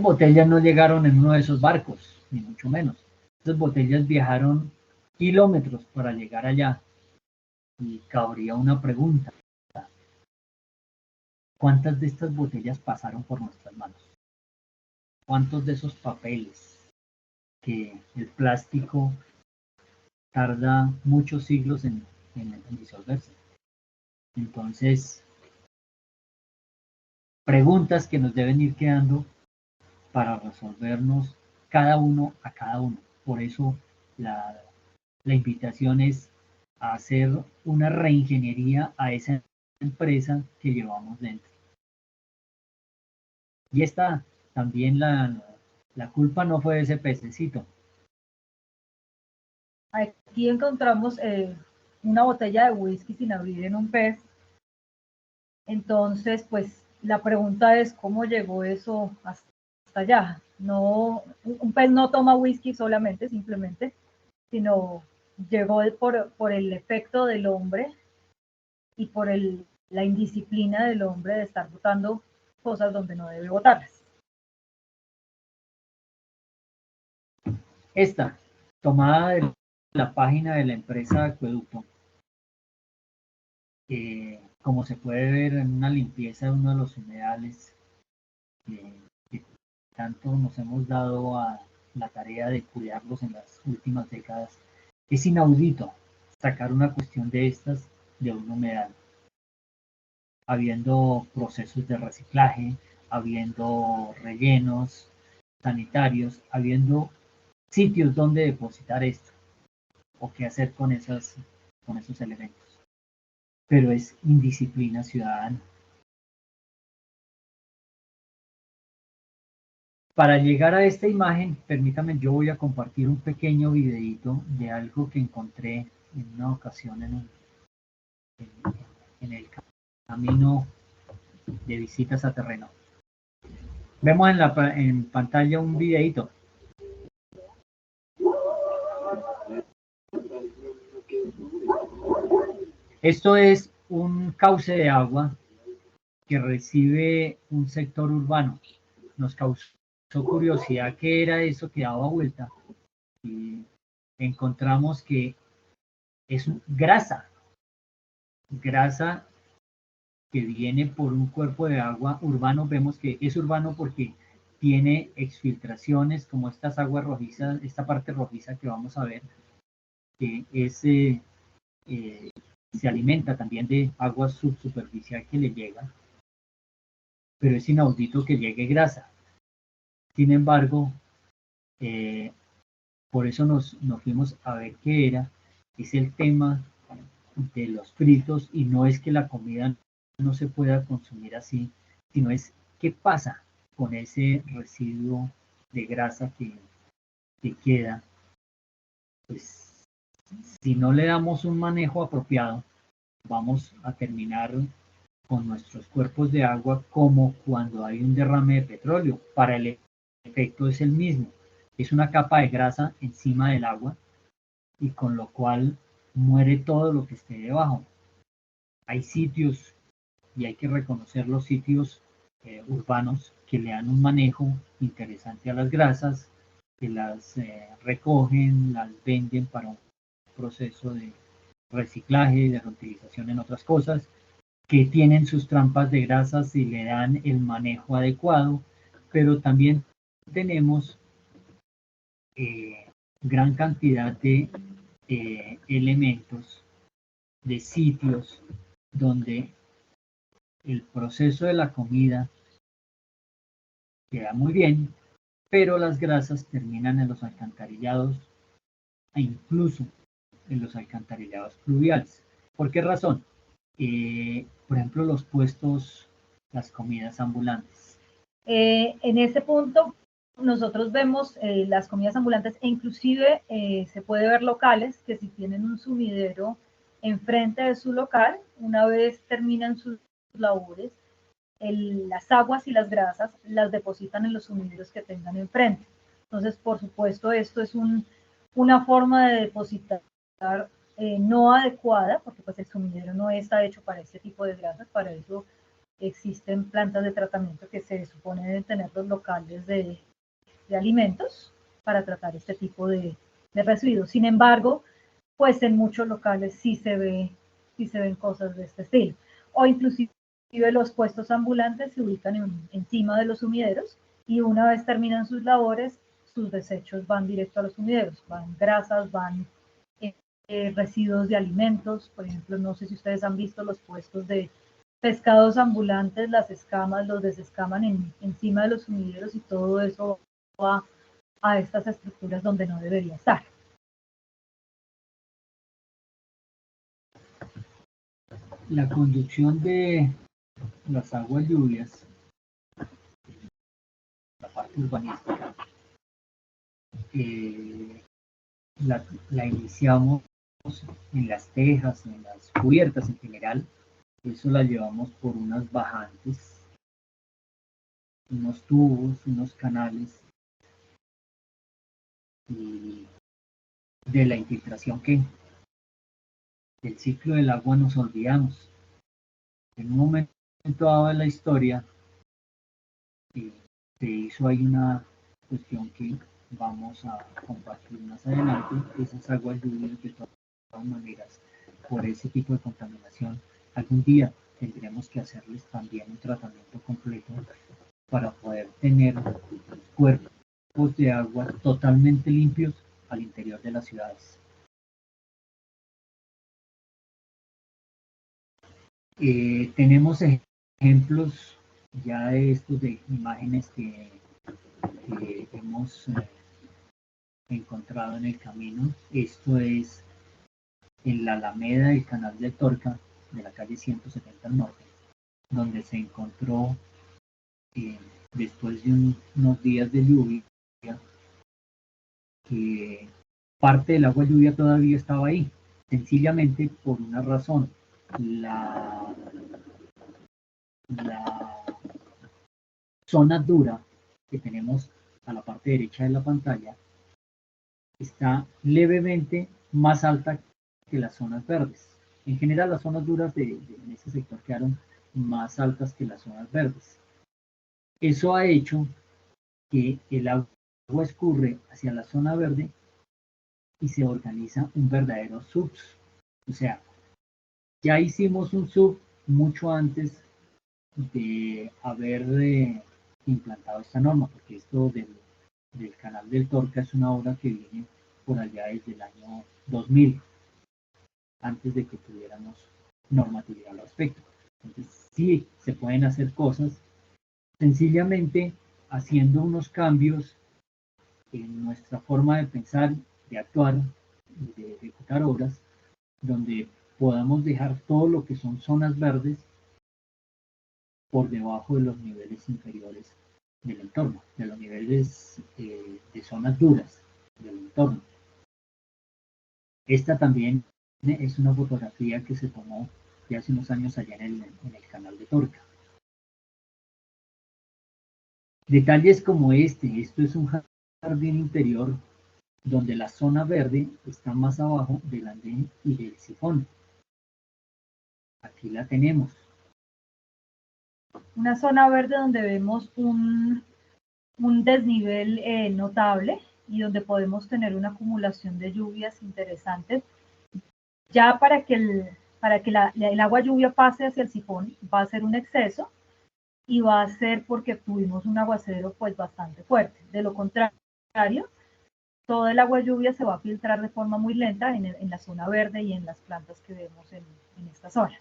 botellas no llegaron en uno de esos barcos, ni mucho menos. Estas botellas viajaron kilómetros para llegar allá. Y cabría una pregunta. ¿Cuántas de estas botellas pasaron por nuestras manos? ¿Cuántos de esos papeles que el plástico tarda muchos siglos en disolverse? Entonces, preguntas que nos deben ir quedando para resolvernos cada uno a cada uno. Por eso la invitación es a hacer una reingeniería a esa empresa que llevamos dentro. Y esta también la culpa no fue de ese pececito. Aquí encontramos una botella de whisky sin abrir en un pez. Entonces, pues la pregunta es cómo llegó eso hasta allá. No, un pez no toma whisky solamente, simplemente, sino llegó por el efecto del hombre y por la indisciplina del hombre de estar botando cosas donde no debe botarlas. Esta, tomada de la página de la empresa Acueducto, como se puede ver en una limpieza de uno de los humedales, que tanto nos hemos dado a la tarea de cuidarlos en las últimas décadas, es inaudito sacar una cuestión de estas de un humedal, habiendo procesos de reciclaje, habiendo rellenos sanitarios, habiendo sitios donde depositar esto o qué hacer con esos elementos. Pero es indisciplina ciudadana. Para llegar a esta imagen, permítame, yo voy a compartir un pequeño videito de algo que encontré en una ocasión en el camino de visitas a terreno. Vemos en pantalla un videito. Esto es un cauce de agua que recibe un sector urbano. Nos causó curiosidad qué era eso que daba vuelta y encontramos que es grasa que viene por un cuerpo de agua urbano. Vemos que es urbano porque tiene exfiltraciones como estas aguas rojizas, esta parte rojiza que vamos a ver, que se alimenta también de agua subsuperficial que le llega, pero es inaudito que llegue grasa. Sin embargo, por eso nos fuimos a ver qué era. Es el tema de los fritos, y no es que la comida no se pueda consumir así, sino es qué pasa con ese residuo de grasa que queda. Pues si no le damos un manejo apropiado, vamos a terminar con nuestros cuerpos de agua como cuando hay un derrame de petróleo. Para el efecto es el mismo. Es una capa de grasa encima del agua y con lo cual muere todo lo que esté debajo. Hay sitios, y hay que reconocer los sitios urbanos, que le dan un manejo interesante a las grasas, que las recogen, las venden para un proceso de reciclaje, de reutilización en otras cosas, que tienen sus trampas de grasas y le dan el manejo adecuado, pero también tenemos gran cantidad de elementos de sitios donde el proceso de la comida queda muy bien, pero las grasas terminan en los alcantarillados e incluso en los alcantarillados pluviales. ¿Por qué razón? Por ejemplo, los puestos, las comidas ambulantes. En ese punto, nosotros vemos las comidas ambulantes e inclusive se puede ver locales que si tienen un sumidero enfrente de su local, una vez terminan sus labores, las aguas y las grasas las depositan en los sumideros que tengan enfrente. Entonces, por supuesto, esto es una forma de depositar no adecuada, porque pues el sumidero no está hecho para este tipo de grasas, para eso existen plantas de tratamiento que se supone deben tener los locales de alimentos para tratar este tipo de residuos. Sin embargo, pues en muchos locales sí se ven cosas de este estilo. O inclusive los puestos ambulantes se ubican encima de los sumideros y una vez terminan sus labores, sus desechos van directo a los sumideros. Van grasas, van residuos de alimentos. Por ejemplo, no sé si ustedes han visto los puestos de pescados ambulantes, las escamas, los desescaman encima de los sumideros y todo eso va a estas estructuras donde no debería estar. La conducción de las aguas lluvias, la parte urbanística, la iniciamos en las tejas, en las cubiertas en general. Eso la llevamos por unas bajantes, unos tubos, unos canales, y de la infiltración que del ciclo del agua nos olvidamos. En un momento dado de la historia se hizo ahí una cuestión que vamos a compartir más adelante, esas aguas lluvias de todas maneras por ese tipo de contaminación. Algún día tendremos que hacerles también un tratamiento completo para poder tener cuerpos de agua totalmente limpios al interior de las ciudades. Tenemos ejemplos ya de estos de imágenes que hemos encontrado en el camino. Esto es en la Alameda del Canal de Torca, de la calle 170 al norte, donde se encontró después de unos días de lluvia, que parte del agua lluvia todavía estaba ahí, sencillamente por una razón. La zona dura que tenemos a la parte derecha de la pantalla está levemente más alta que las zonas verdes. En general, las zonas duras en ese sector quedaron más altas que las zonas verdes. Eso ha hecho que el agua escurre hacia la zona verde y se organiza un verdadero subs. O sea, ya hicimos un sub mucho antes de haber implantado esta norma, porque esto del canal del Torca es una obra que viene por allá desde el año 2000, antes de que tuviéramos normatividad al respecto. Entonces, sí, se pueden hacer cosas, sencillamente haciendo unos cambios en nuestra forma de pensar, de actuar, de ejecutar obras, donde podamos dejar todo lo que son zonas verdes por debajo de los niveles inferiores del entorno, de los niveles de zonas duras del entorno. Esta también es una fotografía que se tomó ya hace unos años allá en el canal de Torca. Detalles como esto es un jardín interior donde la zona verde está más abajo del andén y del sifón. Aquí la tenemos. Una zona verde donde vemos un desnivel notable y donde podemos tener una acumulación de lluvias interesantes. Ya para que el agua lluvia pase hacia el sifón va a ser un exceso y va a ser porque tuvimos un aguacero pues bastante fuerte. De lo contrario, todo el agua de lluvia se va a filtrar de forma muy lenta en la zona verde y en las plantas que vemos en esta zona.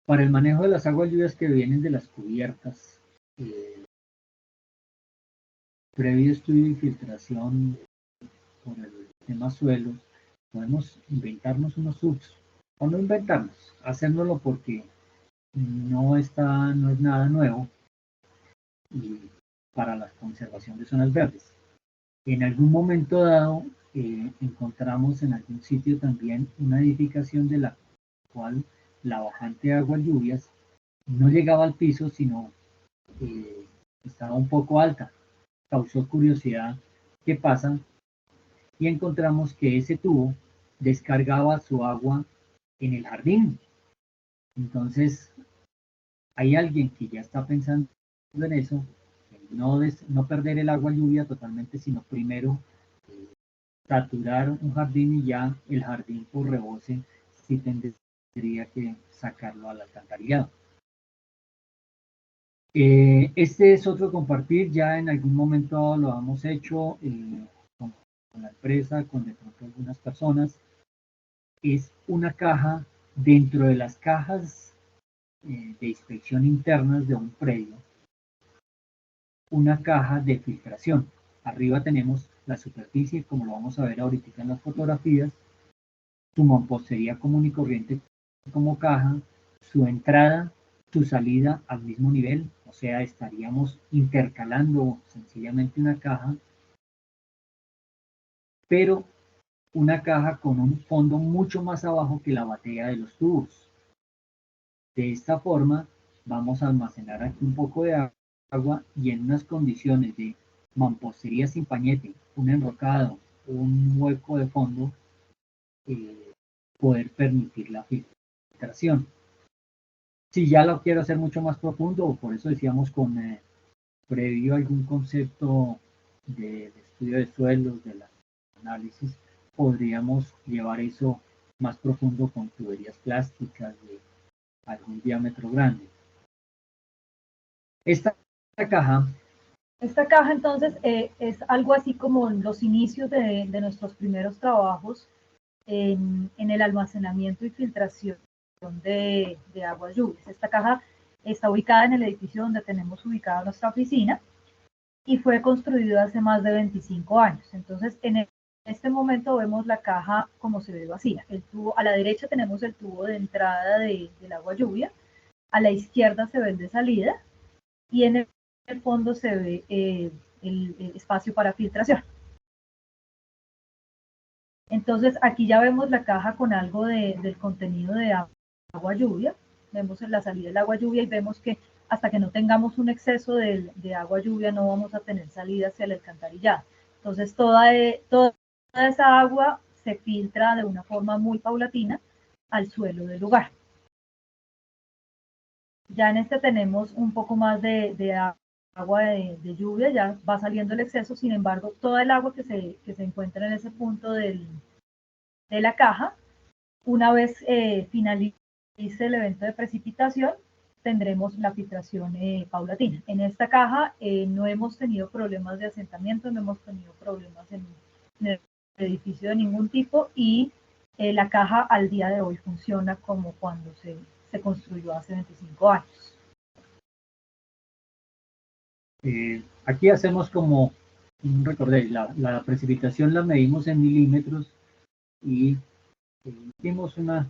Para el manejo de las aguas lluvias que vienen de las cubiertas, previo estudio y filtración por el tema suelos, podemos inventarnos unos subs, o no inventarnos, hacérnoslo porque no es nada nuevo y para la conservación de zonas verdes. En algún momento dado encontramos en algún sitio también una edificación de la cual la bajante de aguas lluvias no llegaba al piso, sino estaba un poco alta. Causó curiosidad qué pasa y encontramos que ese tubo descargaba su agua en el jardín. Entonces, hay alguien que ya está pensando en eso, no perder el agua lluvia totalmente, sino primero saturar un jardín y ya el jardín por rebose sí tendría que sacarlo al alcantarillado. Este es otro compartir, ya en algún momento lo hemos hecho con la empresa, con de pronto algunas personas. Es una caja dentro de las cajas de inspección internas de un predio, una caja de filtración. Arriba tenemos la superficie, como lo vamos a ver ahorita en las fotografías, su mampostería común y corriente como caja, su entrada, su salida al mismo nivel, o sea, estaríamos intercalando sencillamente una caja, pero una caja con un fondo mucho más abajo que la batea de los tubos. De esta forma, vamos a almacenar aquí un poco de agua y en unas condiciones de mampostería sin pañete, un enrocado, un hueco de fondo, poder permitir la filtración. Si ya lo quiero hacer mucho más profundo, por eso decíamos con previo algún concepto de estudio de suelos, de la análisis, podríamos llevar eso más profundo con tuberías plásticas de algún diámetro grande. Esta caja Entonces es algo así como los inicios de nuestros primeros trabajos en el almacenamiento y filtración de aguas lluvias. Esta caja está ubicada en el edificio donde tenemos ubicada nuestra oficina y fue construido hace más de 25 años. Entonces, en este momento vemos la caja como se ve vacía. El tubo, a la derecha tenemos el tubo de entrada del agua lluvia, a la izquierda se ve el de salida y en el fondo se ve el espacio para filtración. Entonces, aquí ya vemos la caja con algo del contenido de agua lluvia. Vemos en la salida del agua lluvia y vemos que hasta que no tengamos un exceso de agua lluvia no vamos a tener salida hacia el alcantarillado. Entonces, toda esa agua se filtra de una forma muy paulatina al suelo del lugar. Ya en este tenemos un poco más de agua de lluvia, ya va saliendo el exceso, sin embargo, toda el agua que se encuentra en ese punto de la caja, una vez finalice el evento de precipitación, tendremos la filtración paulatina. En esta caja no hemos tenido problemas de asentamiento, no hemos tenido problemas en el edificio de ningún tipo y la caja al día de hoy funciona como cuando se construyó hace 25 años. Aquí hacemos como, recordé, la precipitación la medimos en milímetros y hicimos una,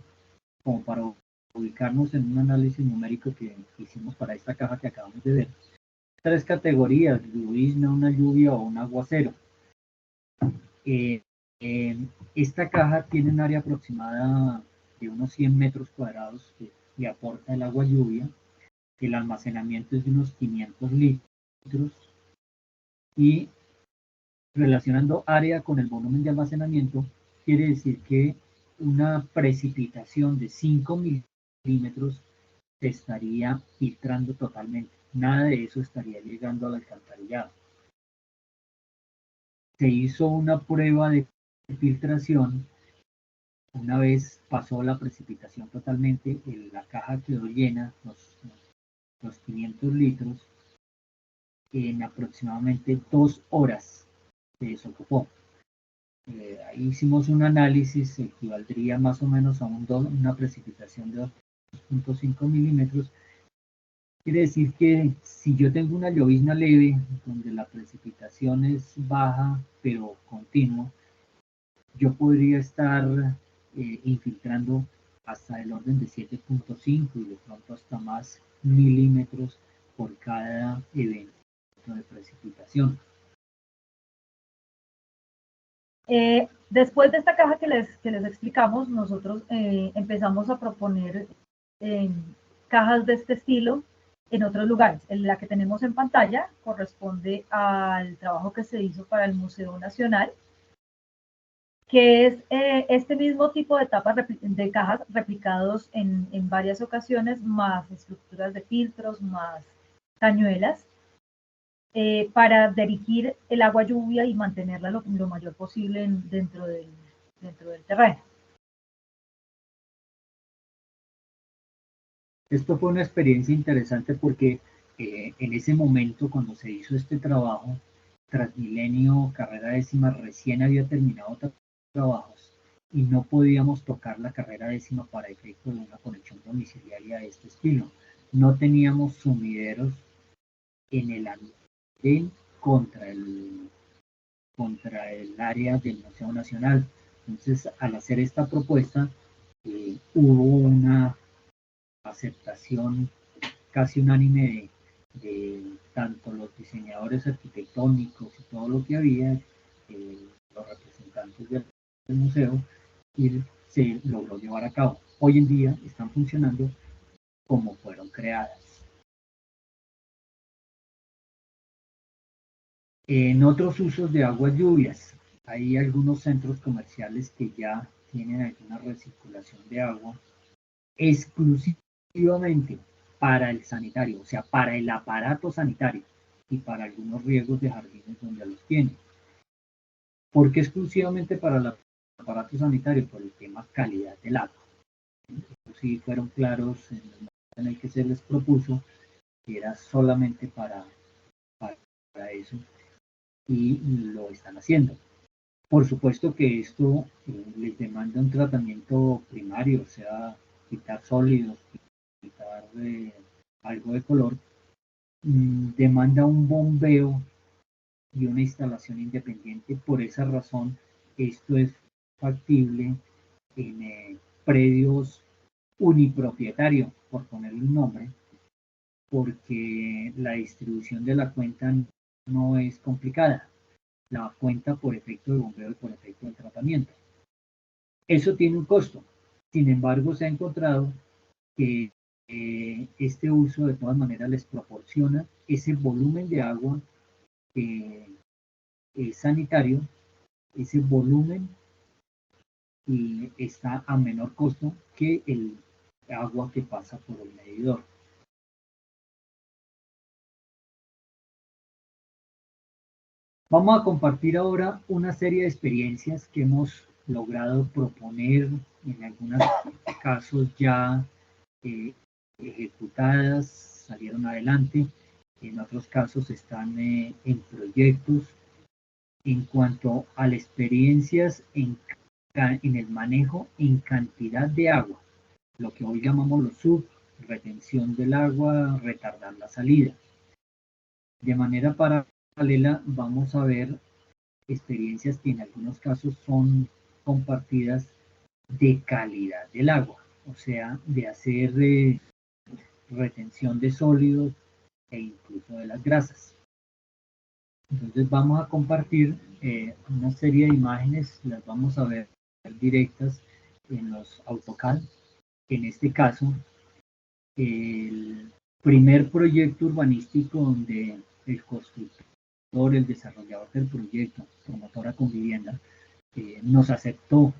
como para ubicarnos en un análisis numérico que hicimos para esta caja que acabamos de ver. 3 categorías, llovizna, una lluvia o un aguacero. Esta caja tiene un área aproximada de unos 100 metros cuadrados que le aporta el agua lluvia. El almacenamiento es de unos 500 litros y relacionando área con el volumen de almacenamiento, quiere decir que una precipitación de 5 milímetros se estaría filtrando totalmente. Nada de eso estaría llegando al alcantarillado. Se hizo una prueba de filtración. Una vez pasó la precipitación totalmente, la caja quedó llena, los 500 litros, en aproximadamente 2 horas se desocupó. Ahí hicimos un análisis, equivaldría más o menos a una precipitación de 2.5 milímetros. Quiere decir que si yo tengo una llovizna leve, donde la precipitación es baja pero continua, yo podría estar infiltrando hasta el orden de 7.5 y de pronto hasta más milímetros por cada evento de precipitación. Después de esta caja que les explicamos, nosotros empezamos a proponer cajas de este estilo en otros lugares. La que tenemos en pantalla corresponde al trabajo que se hizo para el Museo Nacional, que es este mismo tipo de de cajas replicados en varias ocasiones, más estructuras de filtros, más cañuelas, para dirigir el agua lluvia y mantenerla lo mayor posible dentro del terreno. Esto fue una experiencia interesante porque en ese momento, cuando se hizo este trabajo, Transmilenio Carrera Décima recién había terminado trabajos y no podíamos tocar la carrera décima para efecto de una conexión domiciliaria de este estilo. No teníamos sumideros en el andén contra el área del Museo Nacional. Entonces, al hacer esta propuesta, hubo una aceptación casi unánime de tanto los diseñadores arquitectónicos y todo lo que había, los representantes del museo, y se logró llevar a cabo. Hoy en día están funcionando como fueron creadas. En otros usos de aguas lluvias, hay algunos centros comerciales que ya tienen alguna recirculación de agua exclusivamente para el sanitario, o sea, para el aparato sanitario y para algunos riegos de jardines donde los tienen. ¿Por qué exclusivamente para el aparato sanitario? Por el tema calidad del agua. Sí fueron claros en el momento en el que se les propuso que era solamente para eso y lo están haciendo. Por supuesto que esto les demanda un tratamiento primario, o sea, quitar sólidos, quitar algo de color, demanda un bombeo y una instalación independiente. Por esa razón, esto es factible en predios unipropietarios, por ponerle un nombre, porque la distribución de la cuenta no es complicada. La cuenta por efecto de bombeo y por efecto de tratamiento. Eso tiene un costo. Sin embargo, se ha encontrado que este uso de todas maneras les proporciona ese volumen de agua sanitario, ese volumen, y está a menor costo que el agua que pasa por el medidor. Vamos a compartir ahora una serie de experiencias que hemos logrado proponer, en algunos casos ya ejecutadas, salieron adelante, en otros casos están en proyectos. En cuanto a las experiencias en el manejo en cantidad de agua, lo que hoy llamamos los sub, retención del agua, retardar la salida. De manera paralela vamos a ver experiencias que en algunos casos son compartidas de calidad del agua, o sea, de hacer retención de sólidos e incluso de las grasas. Entonces vamos a compartir una serie de imágenes, las vamos a ver directas en los AutoCAD. En este caso, el primer proyecto urbanístico donde el constructor, el desarrollador del proyecto, promotora con vivienda, nos aceptó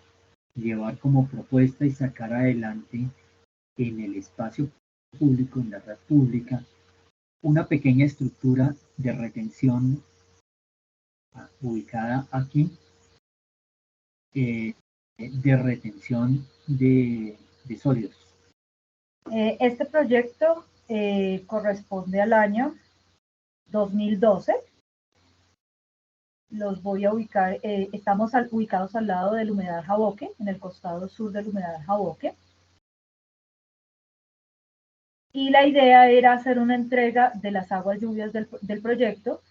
llevar como propuesta y sacar adelante en el espacio público, en la red pública, una pequeña estructura de retención ubicada aquí, de retención de sólidos. Este proyecto corresponde al año 2012. Los voy a ubicar, estamos ubicados al lado del humedal Jaboque, en el costado sur del humedal Jaboque. Y la idea era hacer una entrega de las aguas lluvias del proyecto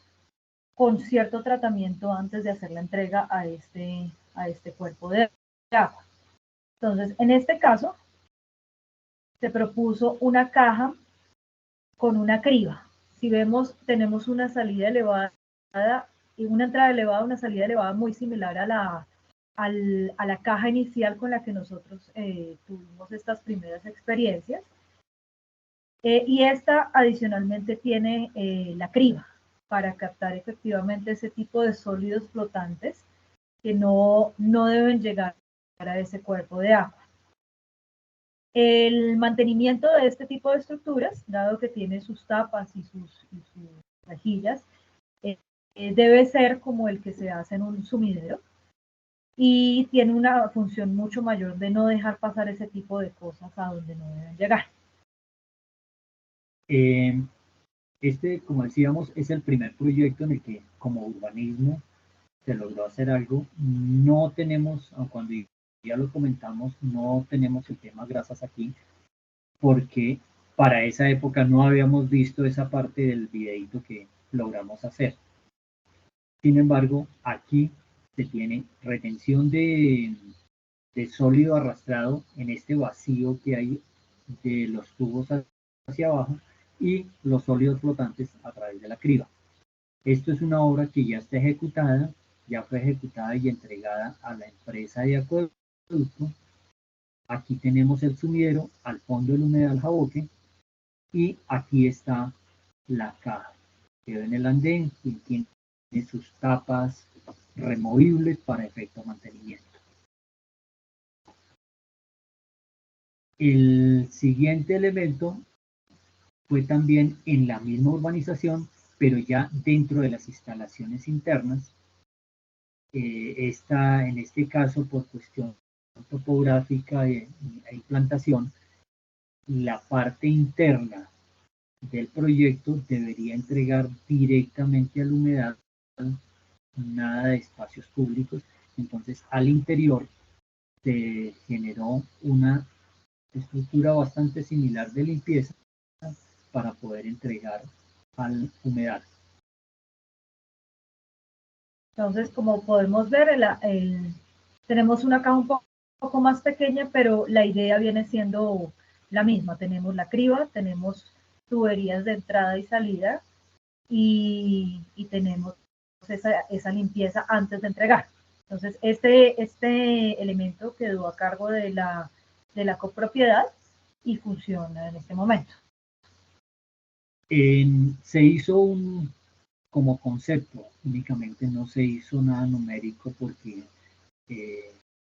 con cierto tratamiento antes de hacer la entrega a este cuerpo de agua. Entonces, en este caso, se propuso una caja con una criba. Si vemos, tenemos una salida elevada, y una entrada elevada, una salida elevada muy similar a la caja inicial con la que nosotros tuvimos estas primeras experiencias. Y esta adicionalmente tiene la criba para captar efectivamente ese tipo de sólidos flotantes que no deben llegar a ese cuerpo de agua. El mantenimiento de este tipo de estructuras, dado que tiene sus tapas y sus rejillas, debe ser como el que se hace en un sumidero y tiene una función mucho mayor de no dejar pasar ese tipo de cosas a donde no deben llegar. Este, como decíamos, es el primer proyecto en el que como urbanismo se logró hacer algo. No tenemos, cuando ya lo comentamos, no tenemos el tema grasas aquí, porque para esa época no habíamos visto esa parte del videíto que logramos hacer. Sin embargo, aquí se tiene retención de sólido arrastrado en este vacío que hay de los tubos hacia abajo y los sólidos flotantes a través de la criba. Esto es una obra que ya está ejecutada, ya fue ejecutada y entregada a la empresa de acueducto. Aquí tenemos el sumidero, al fondo del humedal Jaboque, y aquí está la caja. Quedó en el andén y tiene sus tapas removibles para efecto mantenimiento. El siguiente elemento fue también en la misma urbanización, pero ya dentro de las instalaciones internas. En este caso, por cuestión topográfica e implantación, la parte interna del proyecto debería entregar directamente al humedal, nada de espacios públicos. Entonces, al interior se generó una estructura bastante similar de limpieza para poder entregar al humedal. Entonces, como podemos ver, tenemos una caja un poco más pequeña, pero la idea viene siendo la misma. Tenemos la criba, tenemos tuberías de entrada y salida y tenemos esa limpieza antes de entregar. Entonces, este elemento quedó a cargo de la copropiedad y funciona en este momento. Se hizo como concepto únicamente, no se hizo nada numérico porque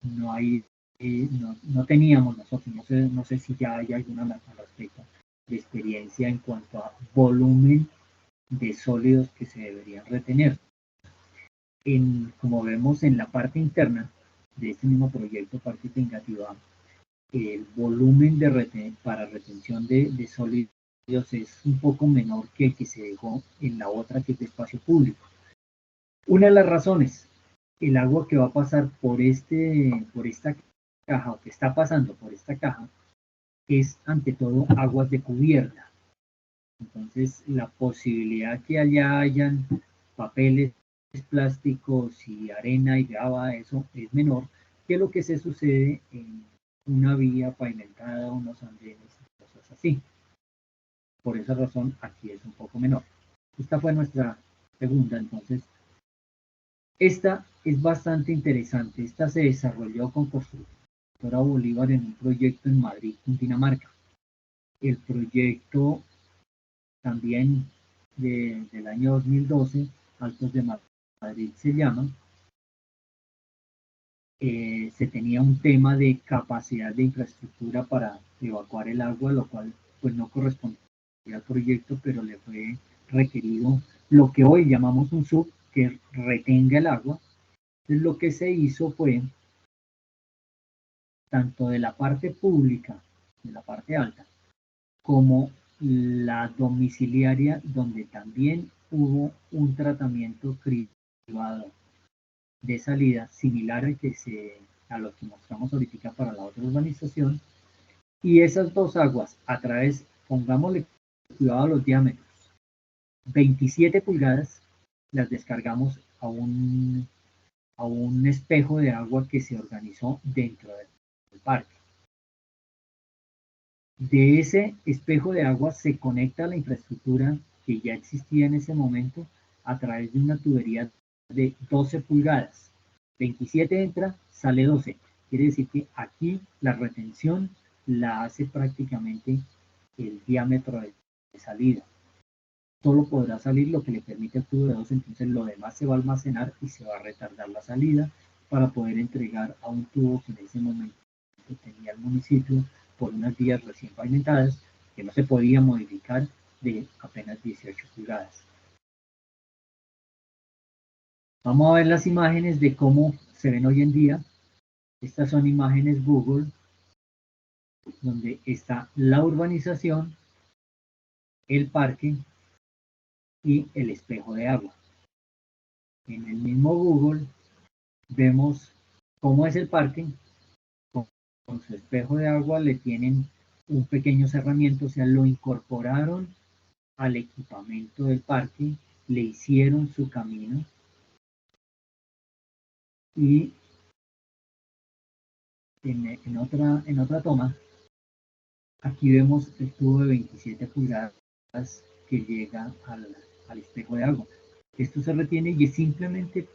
no teníamos nosotros, no sé si ya hay alguna al respecto de experiencia en cuanto a volumen de sólidos que se deberían retener. Como vemos en la parte interna de este mismo proyecto, parte negativa, el volumen para retención de sólidos es un poco menor que el que se dejó en la otra, que es de espacio público. Una de las razones, el agua que va a pasar por esta caja, o que está pasando por esta caja, es ante todo aguas de cubierta. Entonces, la posibilidad que allá hayan papeles plásticos y arena y grava, eso es menor que lo que se sucede en una vía pavimentada, unos andenes y cosas así. Por esa razón, aquí es un poco menor. Esta fue nuestra segunda, entonces. Esta es bastante interesante. Esta se desarrolló con Constructora Bolívar en un proyecto en Madrid, Cundinamarca. El proyecto también del año 2012, Altos de Madrid se llama. Se tenía un tema de capacidad de infraestructura para evacuar el agua, lo cual pues no correspondía al proyecto, pero le fue requerido lo que hoy llamamos un SUB, que retenga el agua. Entonces lo que se hizo fue, tanto de la parte pública, de la parte alta, como la domiciliaria, donde también hubo un tratamiento cribado de salida similar a lo que mostramos ahorita para la otra urbanización, y esas dos aguas a través, pongámosle cuidado a los diámetros, 27 pulgadas, las descargamos a un espejo de agua que se organizó dentro del parque. De ese espejo de agua se conecta a la infraestructura que ya existía en ese momento a través de una tubería de 12 pulgadas. 27 entra, sale 12. Quiere decir que aquí la retención la hace prácticamente el diámetro de salida. Solo podrá salir lo que le permite el tubo de 12, entonces lo demás se va a almacenar y se va a retardar la salida para poder entregar a un tubo que en ese momento tenía el municipio por unas vías recién pavimentadas que no se podía modificar, de apenas 18 pulgadas. Vamos a ver las imágenes de cómo se ven hoy en día. Estas son imágenes Google, donde está la urbanización, el parque y el espejo de agua. En el mismo Google vemos cómo es el parque. Con su espejo de agua le tienen un pequeño cerramiento, o sea, lo incorporaron al equipamiento del parque, le hicieron su camino, y en otra toma, aquí vemos el tubo de 27 pulgadas que llega al espejo de agua. Esto se retiene y es simplemente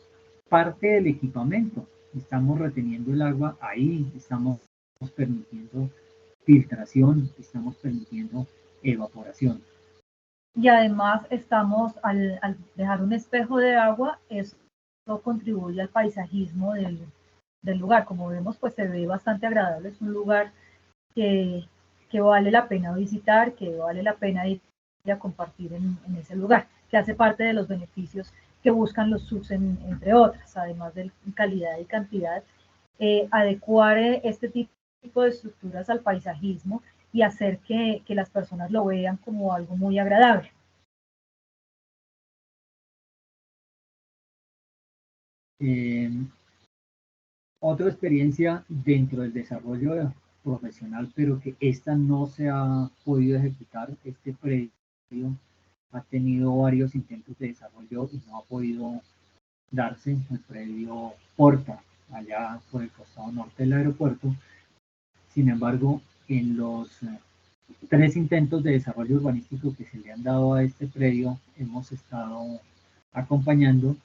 parte del equipamiento. Estamos reteniendo el agua ahí, estamos permitiendo filtración, estamos permitiendo evaporación. Y además estamos, al dejar un espejo de agua, eso contribuye al paisajismo del lugar. Como vemos, pues se ve bastante agradable. Es un lugar que vale la pena visitar, que vale la pena ir a compartir en ese lugar, que hace parte de los beneficios que buscan los SUBs, entre otras, además de calidad y cantidad, adecuar este tipo de estructuras al paisajismo y hacer que las personas lo vean como algo muy agradable. Otra experiencia dentro del desarrollo profesional, pero que esta no se ha podido ejecutar. Este predio ha tenido varios intentos de desarrollo y no ha podido darse. El predio Porta, allá por el costado norte del aeropuerto. Sin embargo, en los 3 intentos de desarrollo urbanístico que se le han dado a este predio, hemos estado acompañando.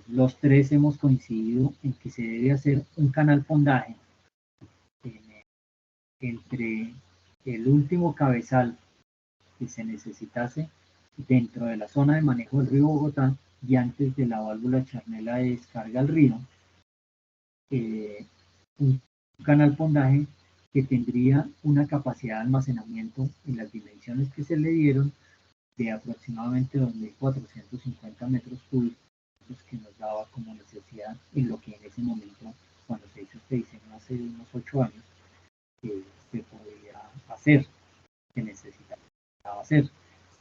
Los 3 hemos coincidido en que se debe hacer un canal fondaje entre el último cabezal que se necesitase dentro de la zona de manejo del río Bogotá y antes de la válvula charnela de descarga al río, un canal fondaje que tendría una capacidad de almacenamiento en las dimensiones que se le dieron de aproximadamente 2.450 metros cúbicos, que nos daba como necesidad en lo que en ese momento, cuando se hizo este diseño hace unos 8 años, se podía hacer, que necesitaba hacer.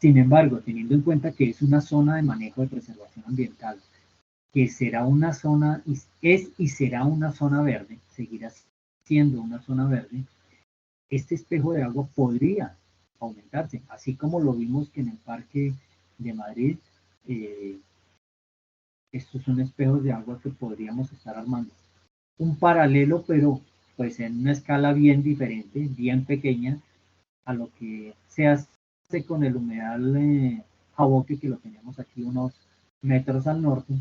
Sin embargo, teniendo en cuenta que es una zona de manejo de preservación ambiental, que será una zona, es y será una zona verde, seguirá siendo una zona verde, este espejo de agua podría aumentarse, así como lo vimos que en el Parque de Madrid, estos son espejos de agua que podríamos estar armando. Un paralelo, pero pues en una escala bien diferente, bien pequeña, a lo que se hace con el humedal Jaboque, que lo tenemos aquí unos metros al norte,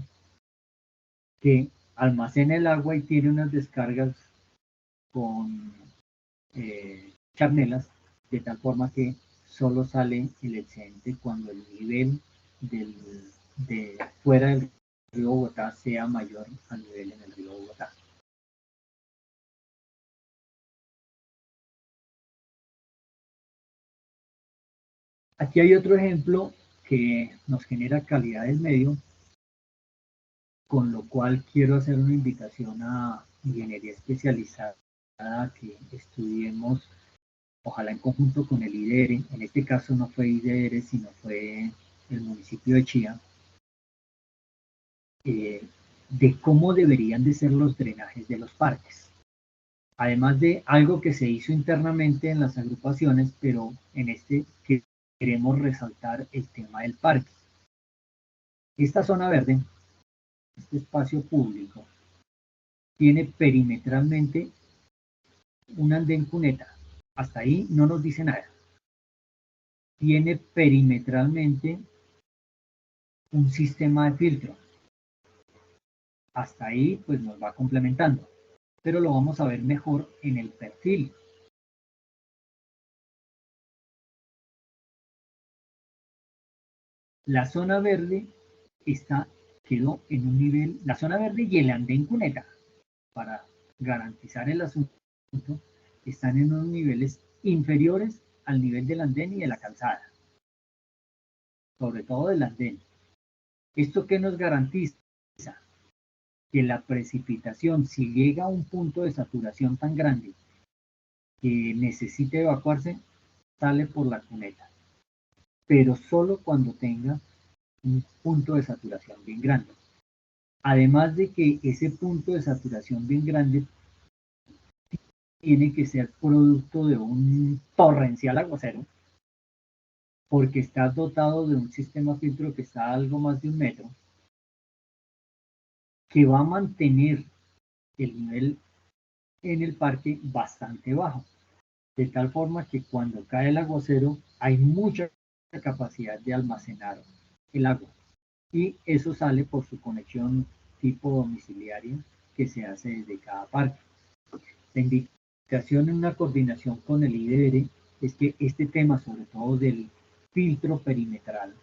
que almacena el agua y tiene unas descargas con charnelas, de tal forma que solo sale el excedente cuando el nivel de fuera del río Bogotá sea mayor al nivel en el río Bogotá. Aquí hay otro ejemplo que nos genera calidad del medio, con lo cual quiero hacer una invitación a ingeniería especializada a que estudiemos ojalá en conjunto con el IDR, en este caso no fue IDR, sino fue el municipio de Chía, de cómo deberían de ser los drenajes de los parques. Además de algo que se hizo internamente en las agrupaciones, pero en este queremos resaltar el tema del parque. Esta zona verde, este espacio público, tiene perimetralmente un andén cuneta. Hasta ahí no nos dice nada. Tiene perimetralmente un sistema de filtro. Hasta ahí pues nos va complementando, pero lo vamos a ver mejor en el perfil. La zona verde quedó en un nivel, la zona verde y el andén cuneta, para garantizar el asunto, están en unos niveles inferiores al nivel del andén y de la calzada, sobre todo del andén. ¿Esto qué nos garantiza? Que la precipitación, si llega a un punto de saturación tan grande que necesite evacuarse, sale por la cuneta, pero solo cuando tenga un punto de saturación bien grande. Además de que ese punto de saturación bien grande tiene que ser producto de un torrencial aguacero, porque está dotado de un sistema filtro que está a algo más de 1 metro, que va a mantener el nivel en el parque bastante bajo, de tal forma que cuando cae el aguacero hay mucha capacidad de almacenar el agua, y eso sale por su conexión tipo domiciliaria que se hace desde cada parque. La indicación en una coordinación con el IDR es que este tema, sobre todo del filtro perimetral,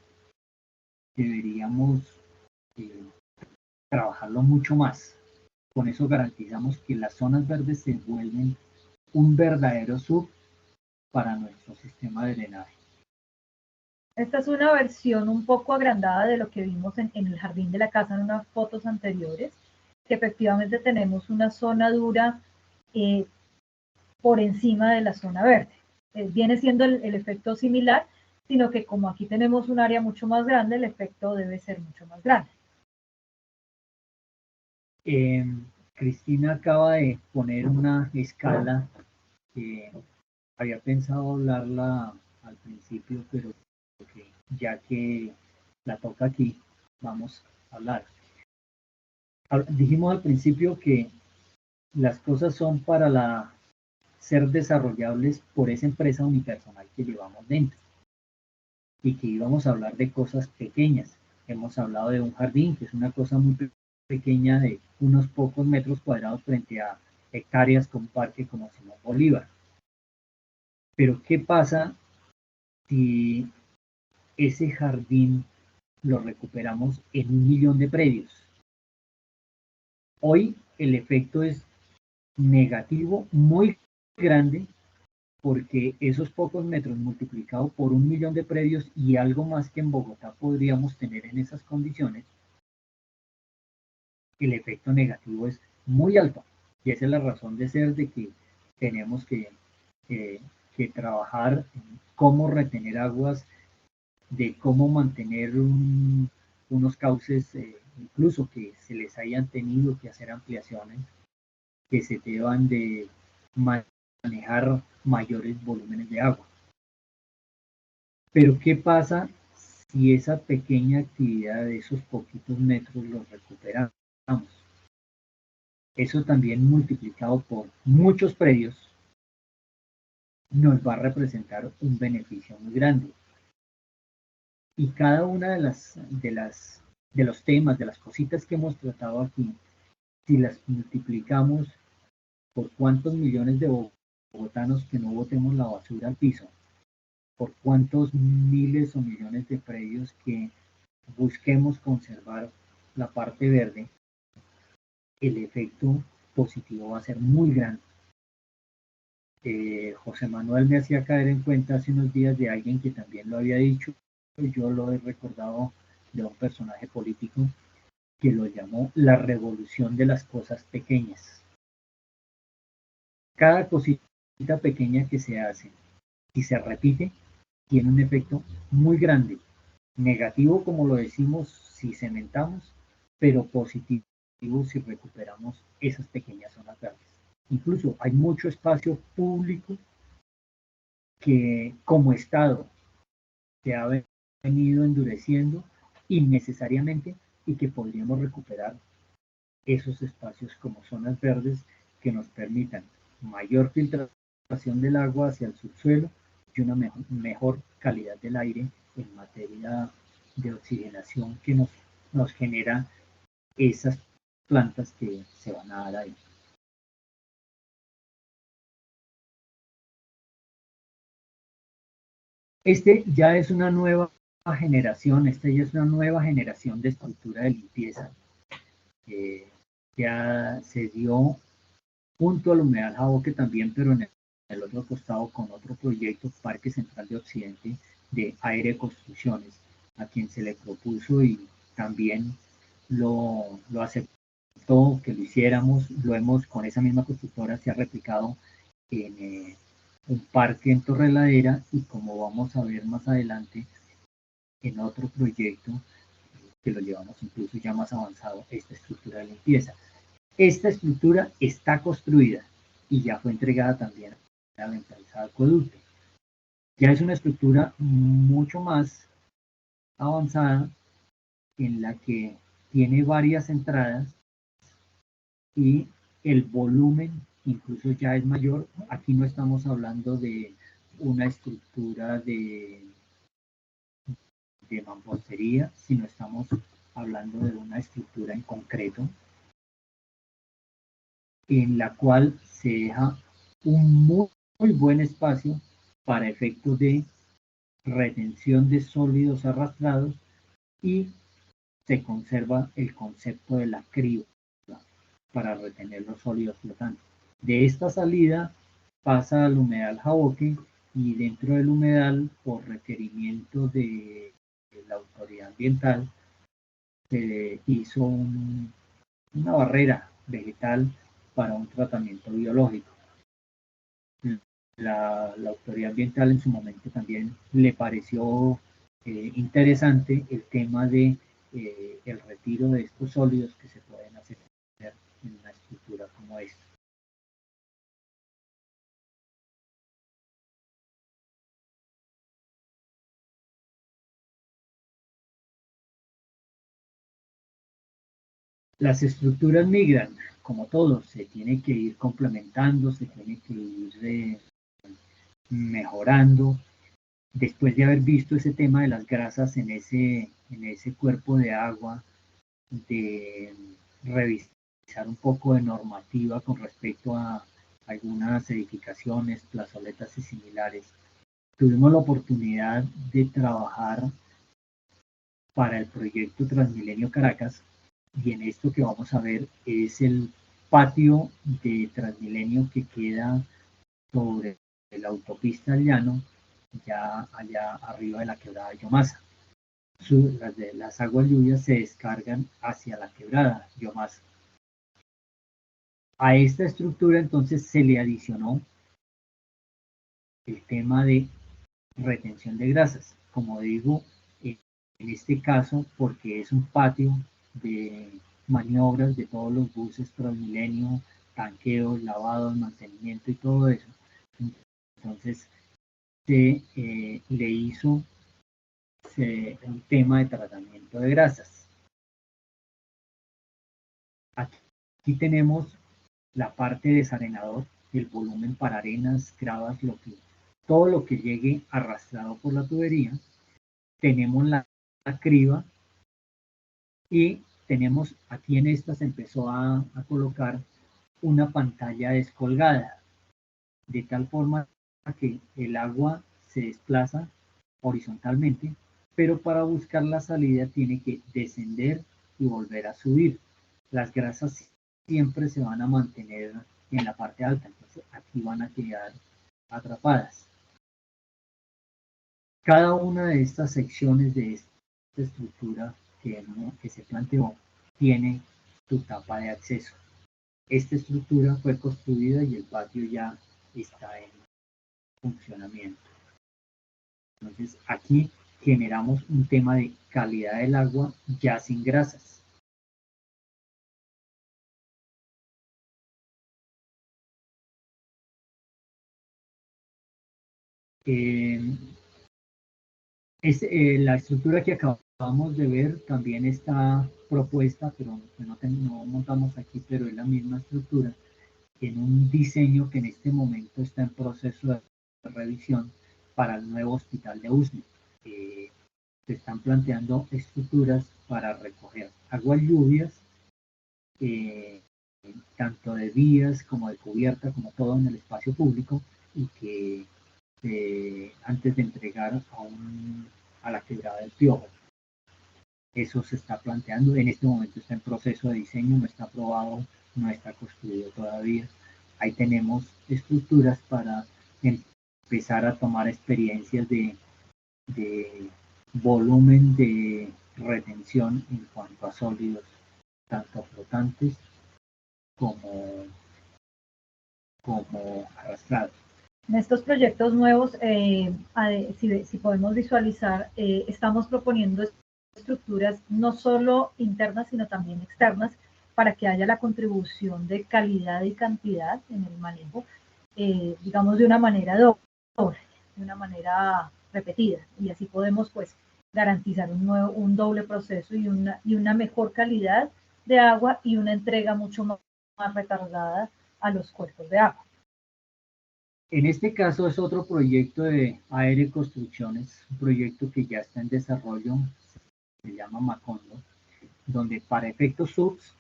deberíamos eh, trabajarlo mucho más. Con eso garantizamos que las zonas verdes se vuelven un verdadero sub para nuestro sistema de drenaje. Esta es una versión un poco agrandada de lo que vimos en el jardín de la casa en unas fotos anteriores, que efectivamente tenemos una zona dura por encima de la zona verde. Viene siendo el efecto similar, sino que como aquí tenemos un área mucho más grande, el efecto debe ser mucho más grande. Cristina acaba de poner una escala que había pensado hablarla al principio, pero ya que la toca aquí, vamos a hablar. Dijimos al principio que las cosas son para ser desarrollables por esa empresa unipersonal que llevamos dentro, y que íbamos a hablar de cosas pequeñas. Hemos hablado de un jardín, que es una cosa muy pequeña de unos pocos metros cuadrados frente a hectáreas con un parque como Simón Bolívar. Pero ¿qué pasa si ese jardín lo recuperamos en 1 millón de predios? Hoy el efecto es negativo, muy grande, porque esos pocos metros multiplicado por 1 millón de predios y algo más que en Bogotá podríamos tener en esas condiciones, el efecto negativo es muy alto. Y esa es la razón de ser de que tenemos que trabajar en cómo retener aguas, de cómo mantener unos cauces, incluso que se les hayan tenido que hacer ampliaciones, que se deban de manejar mayores volúmenes de agua. Pero ¿qué pasa si esa pequeña actividad de esos poquitos metros los recuperamos? Eso también multiplicado por muchos predios nos va a representar un beneficio muy grande. Y cada una de los temas, de las cositas que hemos tratado aquí, si las multiplicamos por cuántos millones de bogotanos que no botemos la basura al piso, por cuántos miles o millones de predios que busquemos conservar la parte verde, el efecto positivo va a ser muy grande. José Manuel me hacía caer en cuenta hace unos días de alguien que también lo había dicho, yo lo he recordado, de un personaje político que lo llamó la revolución de las cosas pequeñas. Cada cosita pequeña que se hace si se repite, tiene un efecto muy grande. Negativo, como lo decimos, si cementamos, pero positivo si recuperamos esas pequeñas zonas verdes. Incluso hay mucho espacio público que como Estado se ha venido endureciendo innecesariamente y que podríamos recuperar esos espacios como zonas verdes que nos permitan mayor filtración del agua hacia el subsuelo y una mejor calidad del aire en materia de oxigenación que nos genera esas plantas que se van a dar ahí. Este ya es una nueva generación, esta ya es una nueva generación de estructura de limpieza. Ya se dio junto al Humedal Jaboque también, pero en el otro costado con otro proyecto, Parque Central de Occidente de Aire Construcciones, a quien se le propuso y también lo aceptó que lo hiciéramos. Lo hemos, con esa misma constructora, se ha replicado en un parque en Torreladera y, como vamos a ver más adelante, en otro proyecto que lo llevamos incluso ya más avanzado, esta estructura de limpieza. Esta estructura está construida y ya fue entregada también a la empresa Acueducto. Ya es una estructura mucho más avanzada en la que tiene varias entradas y el volumen incluso ya es mayor. Aquí no estamos hablando de una estructura de mampostería, sino estamos hablando de una estructura en concreto en la cual se deja un muy buen espacio para efectos de retención de sólidos arrastrados y se conserva el concepto de la criba para retener los sólidos flotantes. De esta salida pasa al humedal Jaboque y dentro del humedal, por requerimiento de la autoridad ambiental, se hizo una barrera vegetal para un tratamiento biológico. La autoridad ambiental en su momento también le pareció interesante el tema de el retiro de estos sólidos que se pueden hacer en una estructura como esta. Las estructuras migran, como todo, se tiene que ir complementando, se tiene que ir mejorando. Después de haber visto ese tema de las grasas en ese cuerpo de agua, de revisar un poco de normativa con respecto a algunas edificaciones, plazoletas y similares, tuvimos la oportunidad de trabajar para el proyecto Transmilenio Caracas, y en esto que vamos a ver es el patio de Transmilenio que queda sobre la autopista al llano, ya allá arriba de la quebrada de Yomasa. Las aguas lluvias se descargan hacia la quebrada Yomasa. A esta estructura entonces se le adicionó el tema de retención de grasas. Como digo, en este caso, porque es un patio de maniobras de todos los buses Transmilenio, tanqueos, lavados, mantenimiento y todo eso. Entonces se le hizo un tema de tratamiento de grasas. Aquí tenemos la parte desarenador, el volumen para arenas, gravas, todo lo que llegue arrastrado por la tubería. Tenemos la criba y tenemos, aquí en esta se empezó a colocar una pantalla descolgada, de tal forma que el agua se desplaza horizontalmente, pero para buscar la salida tiene que descender y volver a subir. Las grasas siempre se van a mantener en la parte alta, entonces aquí van a quedar atrapadas. Cada una de estas secciones de esta estructura que se planteó tiene su tapa de acceso. Esta estructura fue construida y el patio ya está en funcionamiento. Entonces, aquí generamos un tema de calidad del agua ya sin grasas. La estructura que acabamos de ver también está propuesta, pero no montamos aquí, pero es la misma estructura, en un diseño que en este momento está en proceso de revisión para el nuevo hospital de Usme. Se están planteando estructuras para recoger aguas lluvias, tanto de vías como de cubierta, como todo en el espacio público, y que antes de entregar a la quebrada del Piojo. Eso se está planteando, en este momento está en proceso de diseño, no está aprobado, no está construido todavía. Ahí tenemos estructuras para empezar a tomar experiencias de volumen de retención en cuanto a sólidos, tanto flotantes como arrastrados. En estos proyectos nuevos, si podemos visualizar, estamos proponiendo estructuras no solo internas, sino también externas, para que haya la contribución de calidad y cantidad en el manejo, digamos, de una manera doble, de una manera repetida, y así podemos, pues, garantizar un doble proceso y una mejor calidad de agua y una entrega mucho más retardada a los cuerpos de agua. En este caso es otro proyecto de Aere Construcciones, un proyecto que ya está en desarrollo, se llama Macondo, donde para efectos subs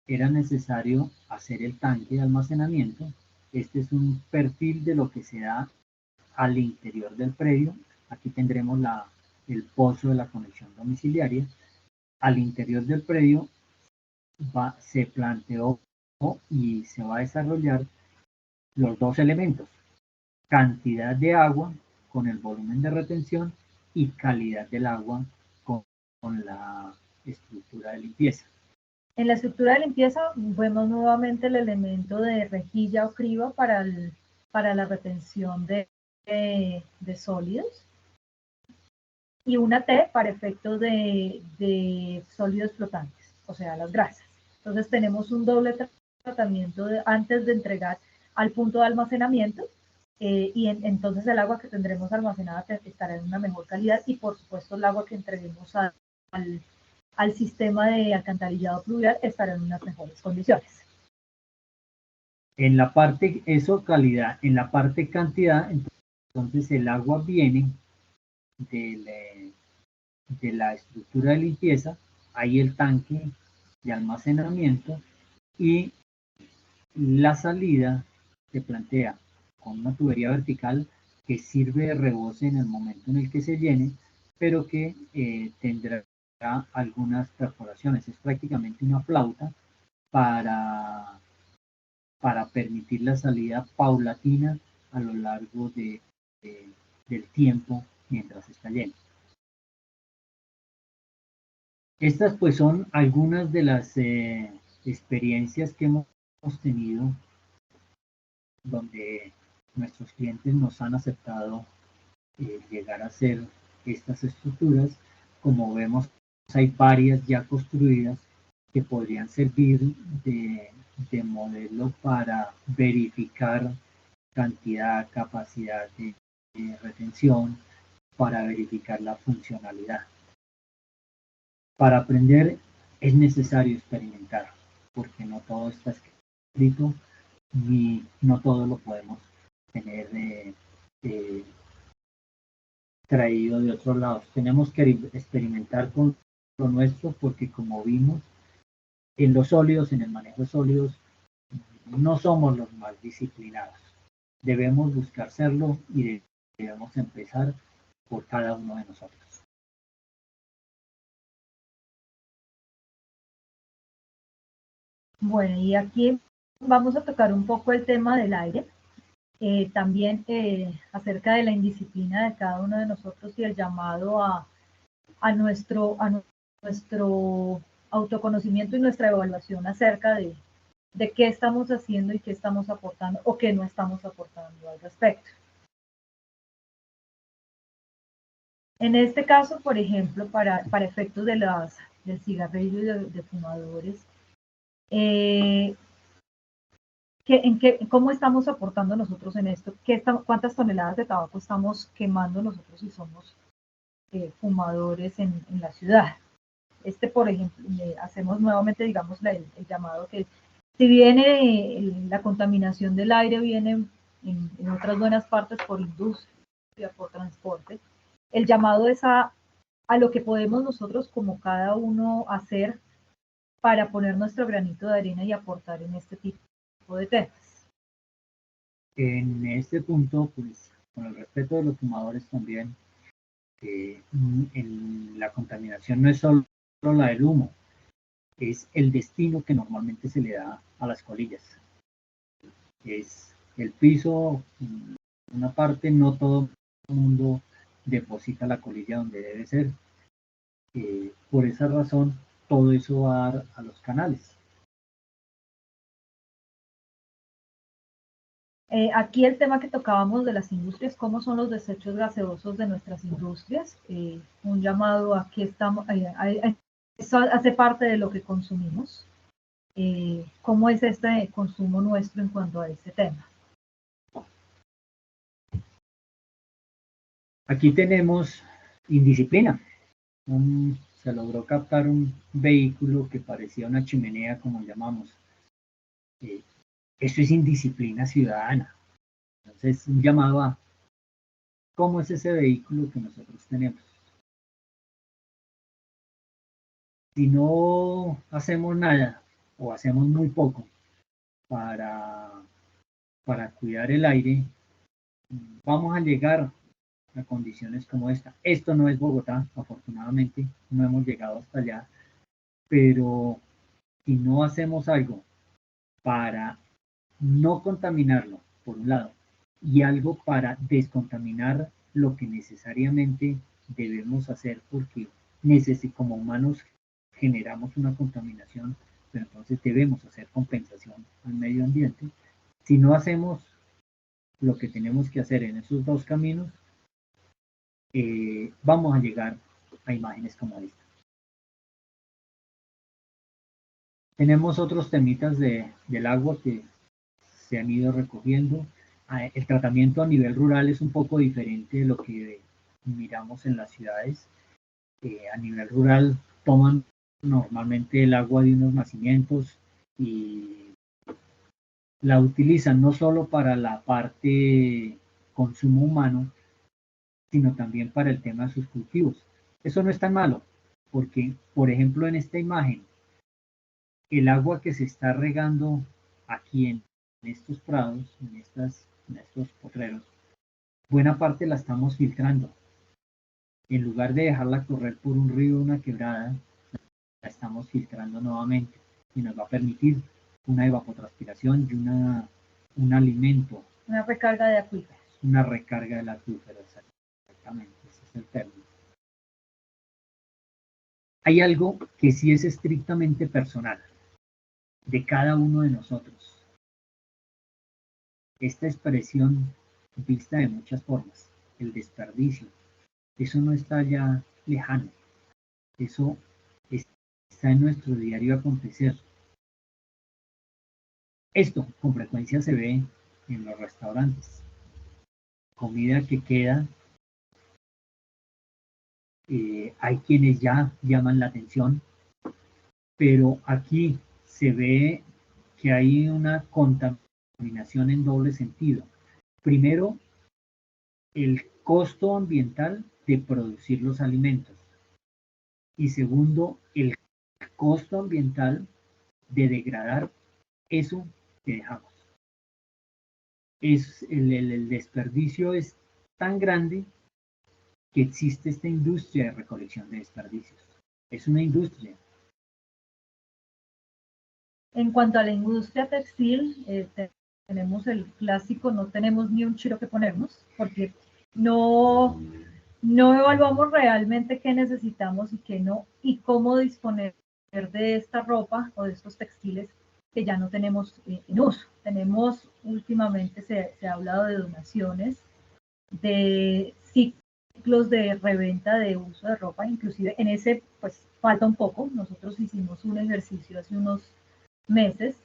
era necesario hacer el tanque de almacenamiento. Este es un perfil de lo que se da al interior del predio. Aquí tendremos el pozo de la conexión domiciliaria. Al interior del predio se planteó y se va a desarrollar los dos elementos: cantidad de agua con el volumen de retención y calidad del agua con la estructura de limpieza. En la estructura de limpieza vemos nuevamente el elemento de rejilla o criba para la retención de sólidos, y una T para efectos de sólidos flotantes, o sea, las grasas. Entonces tenemos un doble tratamiento antes de entregar al punto de almacenamiento, y entonces el agua que tendremos almacenada estará en una mejor calidad, y por supuesto el agua que entreguemos al sistema de alcantarillado pluvial estará en unas mejores condiciones. En la parte, calidad, en la parte cantidad, entonces el agua viene de la estructura de limpieza, hay el tanque de almacenamiento, y la salida se plantea con una tubería vertical que sirve de rebose en el momento en el que se llene, pero que tendrá algunas perforaciones. Es prácticamente una flauta para permitir la salida paulatina a lo largo del tiempo mientras está lleno. Estas pues son algunas de las experiencias que hemos tenido donde nuestros clientes nos han aceptado llegar a hacer estas estructuras. Como vemos, hay varias ya construidas que podrían servir de modelo para verificar cantidad, capacidad de retención, para verificar la funcionalidad. Para aprender es necesario experimentar, porque no todo está escrito, ni no todo lo podemos tener traído de otros lados. Tenemos que experimentar con lo nuestro, porque como vimos, en los sólidos, en el manejo de sólidos, no somos los más disciplinados. Debemos buscar serlo y debemos empezar por cada uno de nosotros. Bueno, y aquí vamos a tocar un poco el tema del aire, también acerca de la indisciplina de cada uno de nosotros y el llamado a nuestro autoconocimiento y nuestra evaluación acerca de qué estamos haciendo y qué estamos aportando o qué no estamos aportando al respecto. En este caso, por ejemplo, para efectos del cigarrillo y de fumadores, ¿cómo estamos aportando nosotros en esto? ¿Cuántas toneladas de tabaco estamos quemando nosotros si somos fumadores en la ciudad? Por ejemplo, hacemos nuevamente, digamos, el llamado que si viene la contaminación del aire, viene en otras buenas partes por industria, por transporte, el llamado es a lo que podemos nosotros como cada uno hacer para poner nuestro granito de arena y aportar en este tipo de temas. En este punto, pues, con el respeto de los fumadores también, la contaminación no es solo la del humo, es el destino que normalmente se le da a las colillas. Es el piso, una parte, no todo el mundo deposita la colilla donde debe ser. Por esa razón, todo eso va a dar a los canales. Aquí el tema que tocábamos de las industrias, cómo son los desechos gaseosos de nuestras industrias, un llamado a que eso hace parte de lo que consumimos, cómo es este consumo nuestro en cuanto a este tema. Aquí tenemos indisciplina. Se logró captar un vehículo que parecía una chimenea, como llamamos. Esto es indisciplina ciudadana. Entonces, un llamado a cómo es ese vehículo que nosotros tenemos. Si no hacemos nada o hacemos muy poco para cuidar el aire, vamos a llegar a condiciones como esta. Esto no es Bogotá, afortunadamente, no hemos llegado hasta allá, pero si no hacemos algo para no contaminarlo, por un lado, y algo para descontaminar lo que necesariamente debemos hacer, porque como humanos generamos una contaminación, pero entonces debemos hacer compensación al medio ambiente. Si no hacemos lo que tenemos que hacer en esos dos caminos, vamos a llegar a imágenes como esta. Tenemos otros temitas del agua que se han ido recogiendo. El tratamiento a nivel rural es un poco diferente de lo que miramos en las ciudades. A nivel rural toman normalmente el agua de unos nacimientos y la utilizan no solo para la parte consumo humano, sino también para el tema de sus cultivos. Eso no es tan malo, porque, por ejemplo, en esta imagen, el agua que se está regando aquí en estos prados, en estos potreros, buena parte la estamos filtrando. En lugar de dejarla correr por un río o una quebrada, la estamos filtrando nuevamente y nos va a permitir una evapotranspiración y un alimento. Una recarga de acuíferos. Una recarga del acuífero, exactamente, ese es el término. Hay algo que sí es estrictamente personal, de cada uno de nosotros. Esta expresión vista de muchas formas, el desperdicio, eso no está ya lejano, eso está en nuestro diario acontecer. Esto con frecuencia se ve en los restaurantes. Comida que queda, hay quienes ya llaman la atención, pero aquí se ve que hay una contaminación en doble sentido. Primero, el costo ambiental de producir los alimentos. Y segundo, el costo ambiental de degradar eso que dejamos. El desperdicio es tan grande que existe esta industria de recolección de desperdicios. Es una industria. En cuanto a la industria textil, tenemos el clásico, no tenemos ni un chiro que ponernos, porque no evaluamos realmente qué necesitamos y qué no, y cómo disponer de esta ropa o de estos textiles que ya no tenemos en uso. Últimamente se ha hablado de donaciones, de ciclos de reventa de uso de ropa, inclusive en ese pues falta un poco. Nosotros hicimos un ejercicio hace unos meses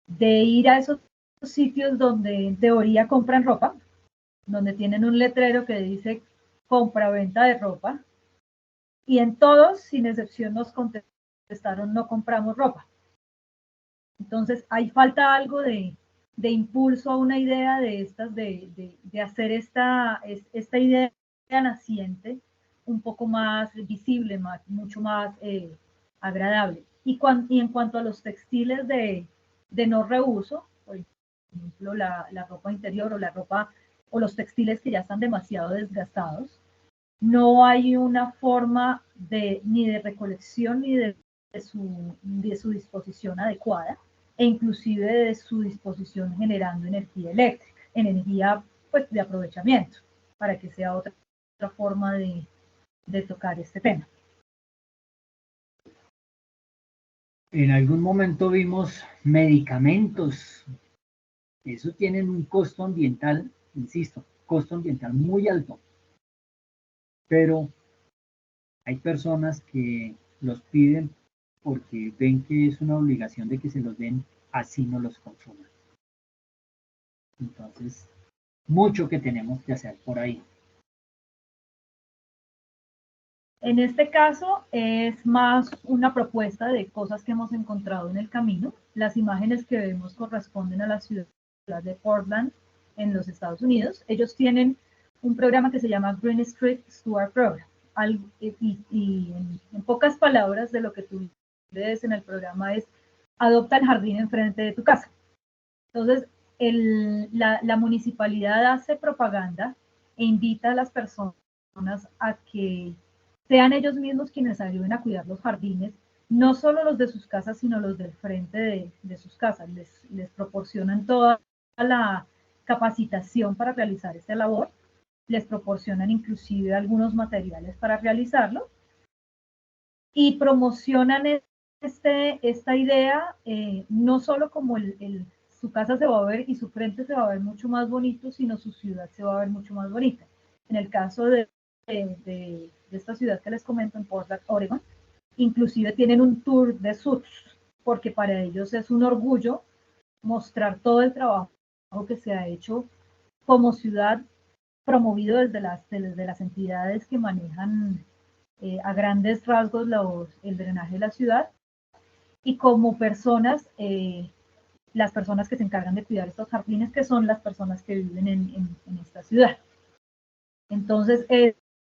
de ir a esos sitios donde en teoría compran ropa, donde tienen un letrero que dice compra-venta de ropa, y en todos, sin excepción, nos contestaron no compramos ropa. Entonces, ahí falta algo de impulso a una idea de estas, de hacer esta idea naciente un poco más visible, mucho más agradable. Y en cuanto a los textiles de no reuso, por ejemplo, la ropa interior o la ropa o los textiles que ya están demasiado desgastados, no hay una forma ni de recolección ni de su disposición adecuada, e inclusive de su disposición generando energía eléctrica, energía pues, de aprovechamiento, para que sea otra forma de tocar este tema. En algún momento vimos medicamentos. Eso tienen un costo ambiental, insisto, costo ambiental muy alto. Pero hay personas que los piden porque ven que es una obligación de que se los den, así no los consuman. Entonces, mucho que tenemos que hacer por ahí. En este caso es más una propuesta de cosas que hemos encontrado en el camino. Las imágenes que vemos corresponden a la ciudad de Portland, en los Estados Unidos. Ellos tienen un programa que se llama Green Street Steward Program. Y en pocas palabras, de lo que tú ves en el programa es adopta el jardín enfrente de tu casa. Entonces, la municipalidad hace propaganda e invita a las personas a que sean ellos mismos quienes ayuden a cuidar los jardines, no solo los de sus casas, sino los del frente de sus casas. Les proporcionan toda la capacitación para realizar esta labor, les proporcionan inclusive algunos materiales para realizarlo y promocionan esta idea, no solo como su casa se va a ver y su frente se va a ver mucho más bonito, sino su ciudad se va a ver mucho más bonita. En el caso de esta ciudad que les comento, en Portland, Oregon, inclusive tienen un tour de suits, porque para ellos es un orgullo mostrar todo el trabajo que se ha hecho como ciudad, promovido desde las entidades que manejan a grandes rasgos el drenaje de la ciudad, y como personas, las personas que se encargan de cuidar estos jardines, que son las personas que viven en esta ciudad. Entonces,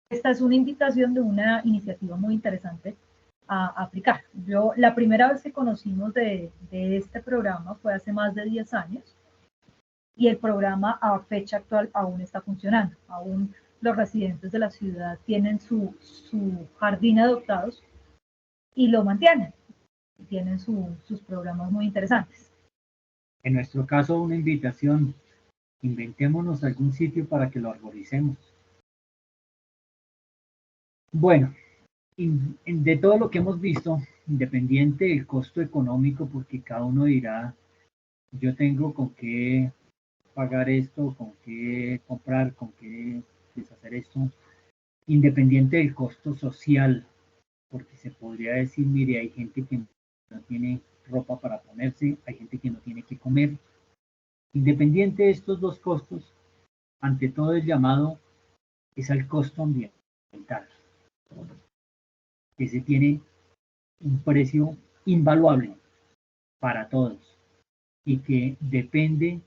esta es una invitación de una iniciativa muy interesante a aplicar. La primera vez que conocimos de este programa fue hace más de 10 años, y el programa a fecha actual aún está funcionando. Aún los residentes de la ciudad tienen su jardín adoptados y lo mantienen. Tienen sus programas muy interesantes. En nuestro caso, una invitación: inventémonos algún sitio para que lo arboricemos. Bueno, de todo lo que hemos visto, independiente del costo económico, porque cada uno dirá, yo tengo con qué pagar esto, con qué comprar, con qué deshacer esto, independiente del costo social, porque se podría decir, mire, hay gente que no tiene ropa para ponerse, hay gente que no tiene que comer. Independiente de estos dos costos, ante todo el llamado es al costo ambiental, que se tiene un precio invaluable para todos y que depende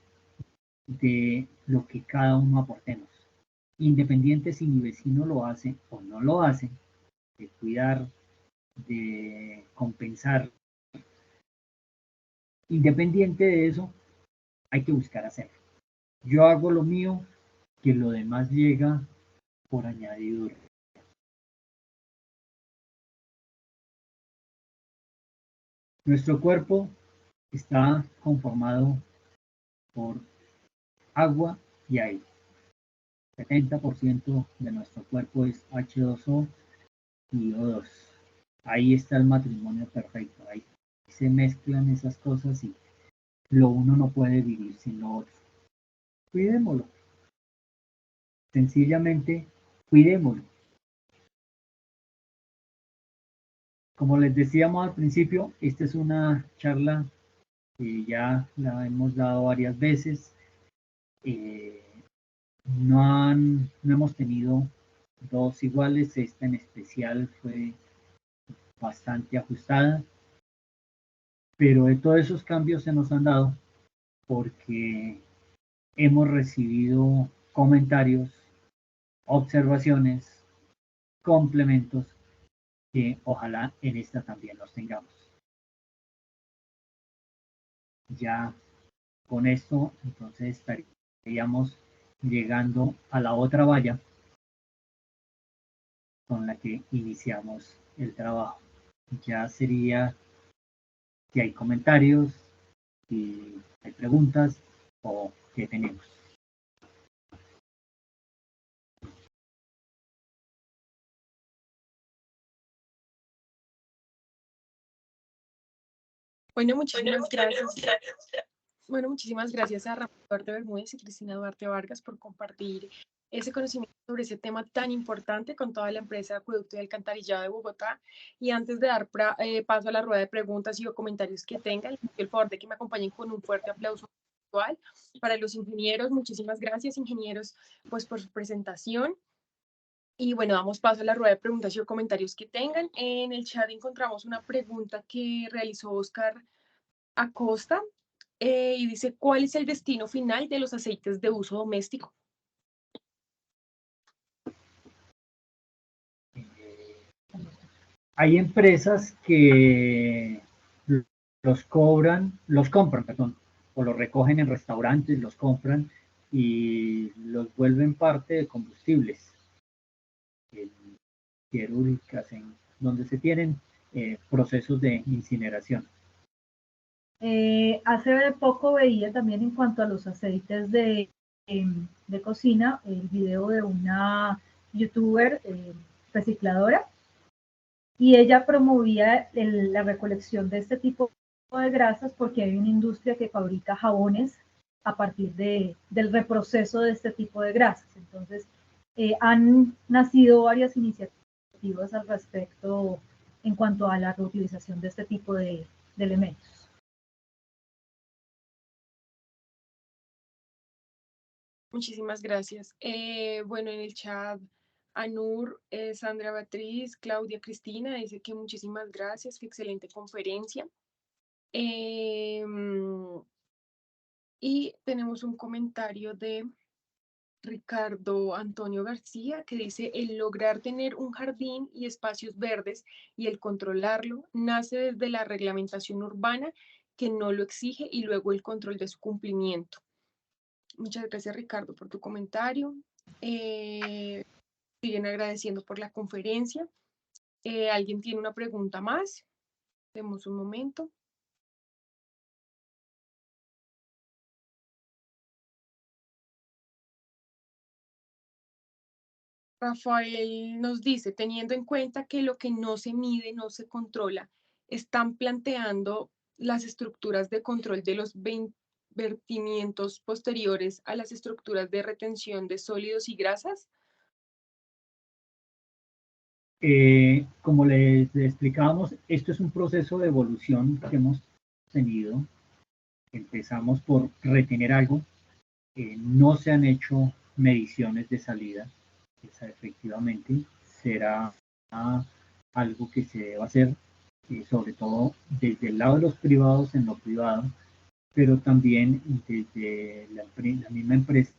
de lo que cada uno aportemos. Independiente si mi vecino lo hace o no lo hace, de cuidar, de compensar, independiente de eso, hay que buscar hacerlo. Yo hago lo mío, que lo demás llega por añadidura. Nuestro cuerpo está conformado por agua y aire. 70% de nuestro cuerpo es H2O y O2. Ahí está el matrimonio perfecto. Ahí se mezclan esas cosas y lo uno no puede vivir sin lo otro. Cuidémoslo. Sencillamente cuidémoslo. Como les decíamos al principio, esta es una charla que ya la hemos dado varias veces. No hemos tenido dos iguales, esta en especial fue bastante ajustada, pero de todos esos cambios se nos han dado porque hemos recibido comentarios, observaciones, complementos que ojalá en esta también los tengamos. Ya con esto, entonces estaríamos llegando a la otra valla con la que iniciamos el trabajo. Ya sería si hay comentarios, si hay preguntas o qué tenemos. Bueno, muchísimas gracias. Bueno, muchísimas gracias a Rafael Duarte Bermúdez y Cristina Duarte Vargas por compartir ese conocimiento sobre ese tema tan importante con toda la empresa de Acueducto y Alcantarillado de Bogotá. Y antes de dar paso a la rueda de preguntas y o comentarios que tengan, les pido el favor de que me acompañen con un fuerte aplauso virtual para los ingenieros. Muchísimas gracias, ingenieros, pues por su presentación. Y bueno, damos paso a la rueda de preguntas y o comentarios que tengan. En el chat encontramos una pregunta que realizó Oscar Acosta y dice, ¿cuál es el destino final de los aceites de uso doméstico? Hay empresas que los compran, perdón, o los recogen en restaurantes, los compran y los vuelven parte de combustibles quirúrgicas, en donde se tienen procesos de incineración. Hace poco veía también en cuanto a los aceites de cocina, el video de una youtuber recicladora, y ella promovía la recolección de este tipo de grasas porque hay una industria que fabrica jabones a partir del reproceso de este tipo de grasas. Entonces, han nacido varias iniciativas al respecto en cuanto a la reutilización de este tipo de elementos. Muchísimas gracias. Bueno, en el chat, Anur, Sandra Beatriz, Claudia Cristina dice que muchísimas gracias, que excelente conferencia. Y tenemos un comentario de Ricardo Antonio García que dice, el lograr tener un jardín y espacios verdes y el controlarlo nace desde la reglamentación urbana que no lo exige y luego el control de su cumplimiento. Muchas gracias, Ricardo, por tu comentario. Siguen agradeciendo por la conferencia. ¿Alguien tiene una pregunta más? Demos un momento. Rafael nos dice, teniendo en cuenta que lo que no se mide no se controla, ¿están planteando las estructuras de control de los vertimientos posteriores a las estructuras de retención de sólidos y grasas? Como les explicábamos, esto es un proceso de evolución que hemos tenido. Empezamos por retener algo, no se han hecho mediciones de salida, esa efectivamente será algo que se debe hacer, sobre todo desde el lado de los privados en lo privado, pero también desde la misma empresa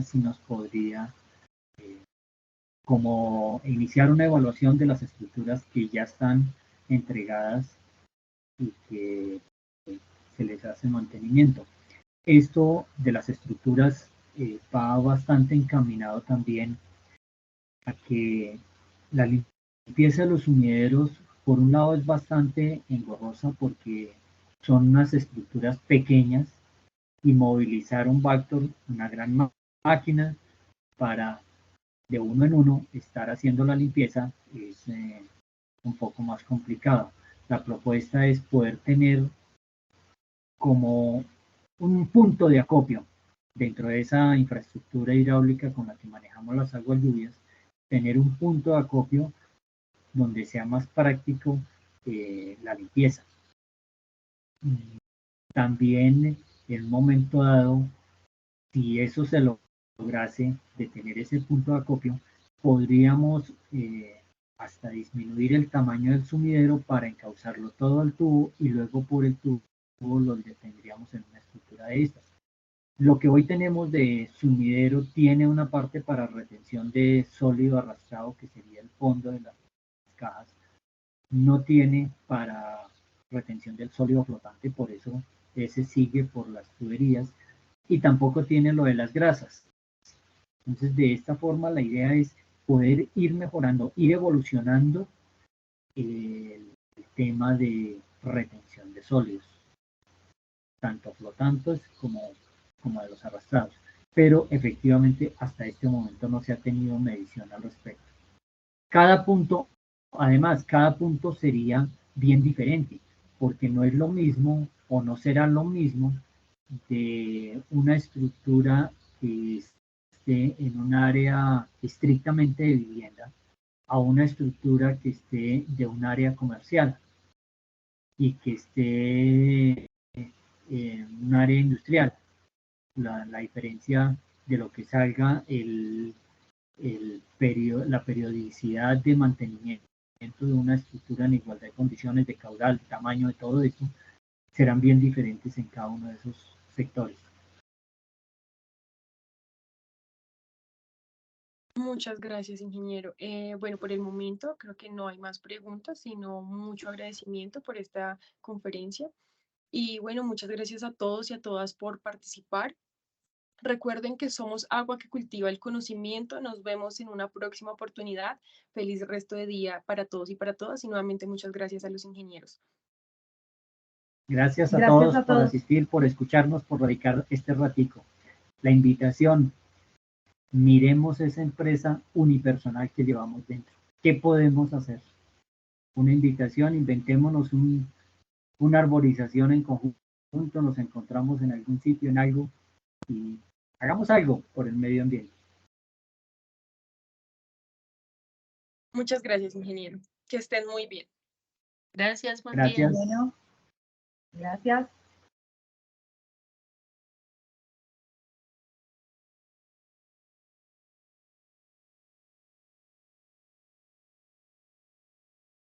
sí nos podría como iniciar una evaluación de las estructuras que ya están entregadas y que se les hace mantenimiento. Esto de las estructuras va bastante encaminado también a que la limpieza de los sumideros, por un lado, es bastante engorrosa porque son unas estructuras pequeñas y movilizar un Vactor, una gran máquina, para de uno en uno estar haciendo la limpieza es un poco más complicado. La propuesta es poder tener como un punto de acopio dentro de esa infraestructura hidráulica con la que manejamos las aguas lluvias tener un punto de acopio donde sea más práctico la limpieza. También en un momento dado, si eso se lograse de tener ese punto de acopio, podríamos hasta disminuir el tamaño del sumidero para encauzarlo todo al tubo y luego por el tubo lo detendríamos en una estructura de estas. Lo que hoy tenemos de sumidero tiene una parte para retención de sólido arrastrado, que sería el fondo de las cajas. No tiene para retención del sólido flotante, por eso ese sigue por las tuberías, y tampoco tiene lo de las grasas. Entonces, de esta forma, la idea es poder ir mejorando, ir evolucionando el tema de retención de sólidos, tanto flotantes como de los arrastrados. Pero efectivamente, hasta este momento no se ha tenido medición al respecto. Cada punto, además, cada punto sería bien diferente, porque no es lo mismo o no será lo mismo de una estructura que esté en un área estrictamente de vivienda a una estructura que esté de un área comercial y que esté en un área industrial. La diferencia de lo que salga la periodicidad de mantenimiento de una estructura en igualdad de condiciones, de caudal, de tamaño, de todo esto, serán bien diferentes en cada uno de esos sectores. Muchas gracias, ingeniero. Bueno, por el momento creo que no hay más preguntas, sino mucho agradecimiento por esta conferencia. Y bueno, muchas gracias a todos y a todas por participar. Recuerden que somos agua que cultiva el conocimiento. Nos vemos en una próxima oportunidad. Feliz resto de día para todos y para todas. Y nuevamente muchas gracias a los ingenieros. Gracias a Gracias todos a por todos. asistir, por escucharnos, por dedicar este ratico. La invitación, miremos esa empresa unipersonal que llevamos dentro. ¿Qué podemos hacer? Una invitación, inventémonos una arborización en conjunto, nos encontramos en algún sitio, en algo, y hagamos algo por el medio ambiente. Muchas gracias, ingeniero. Que estén muy bien. Gracias, buen día. Gracias. Bueno, gracias.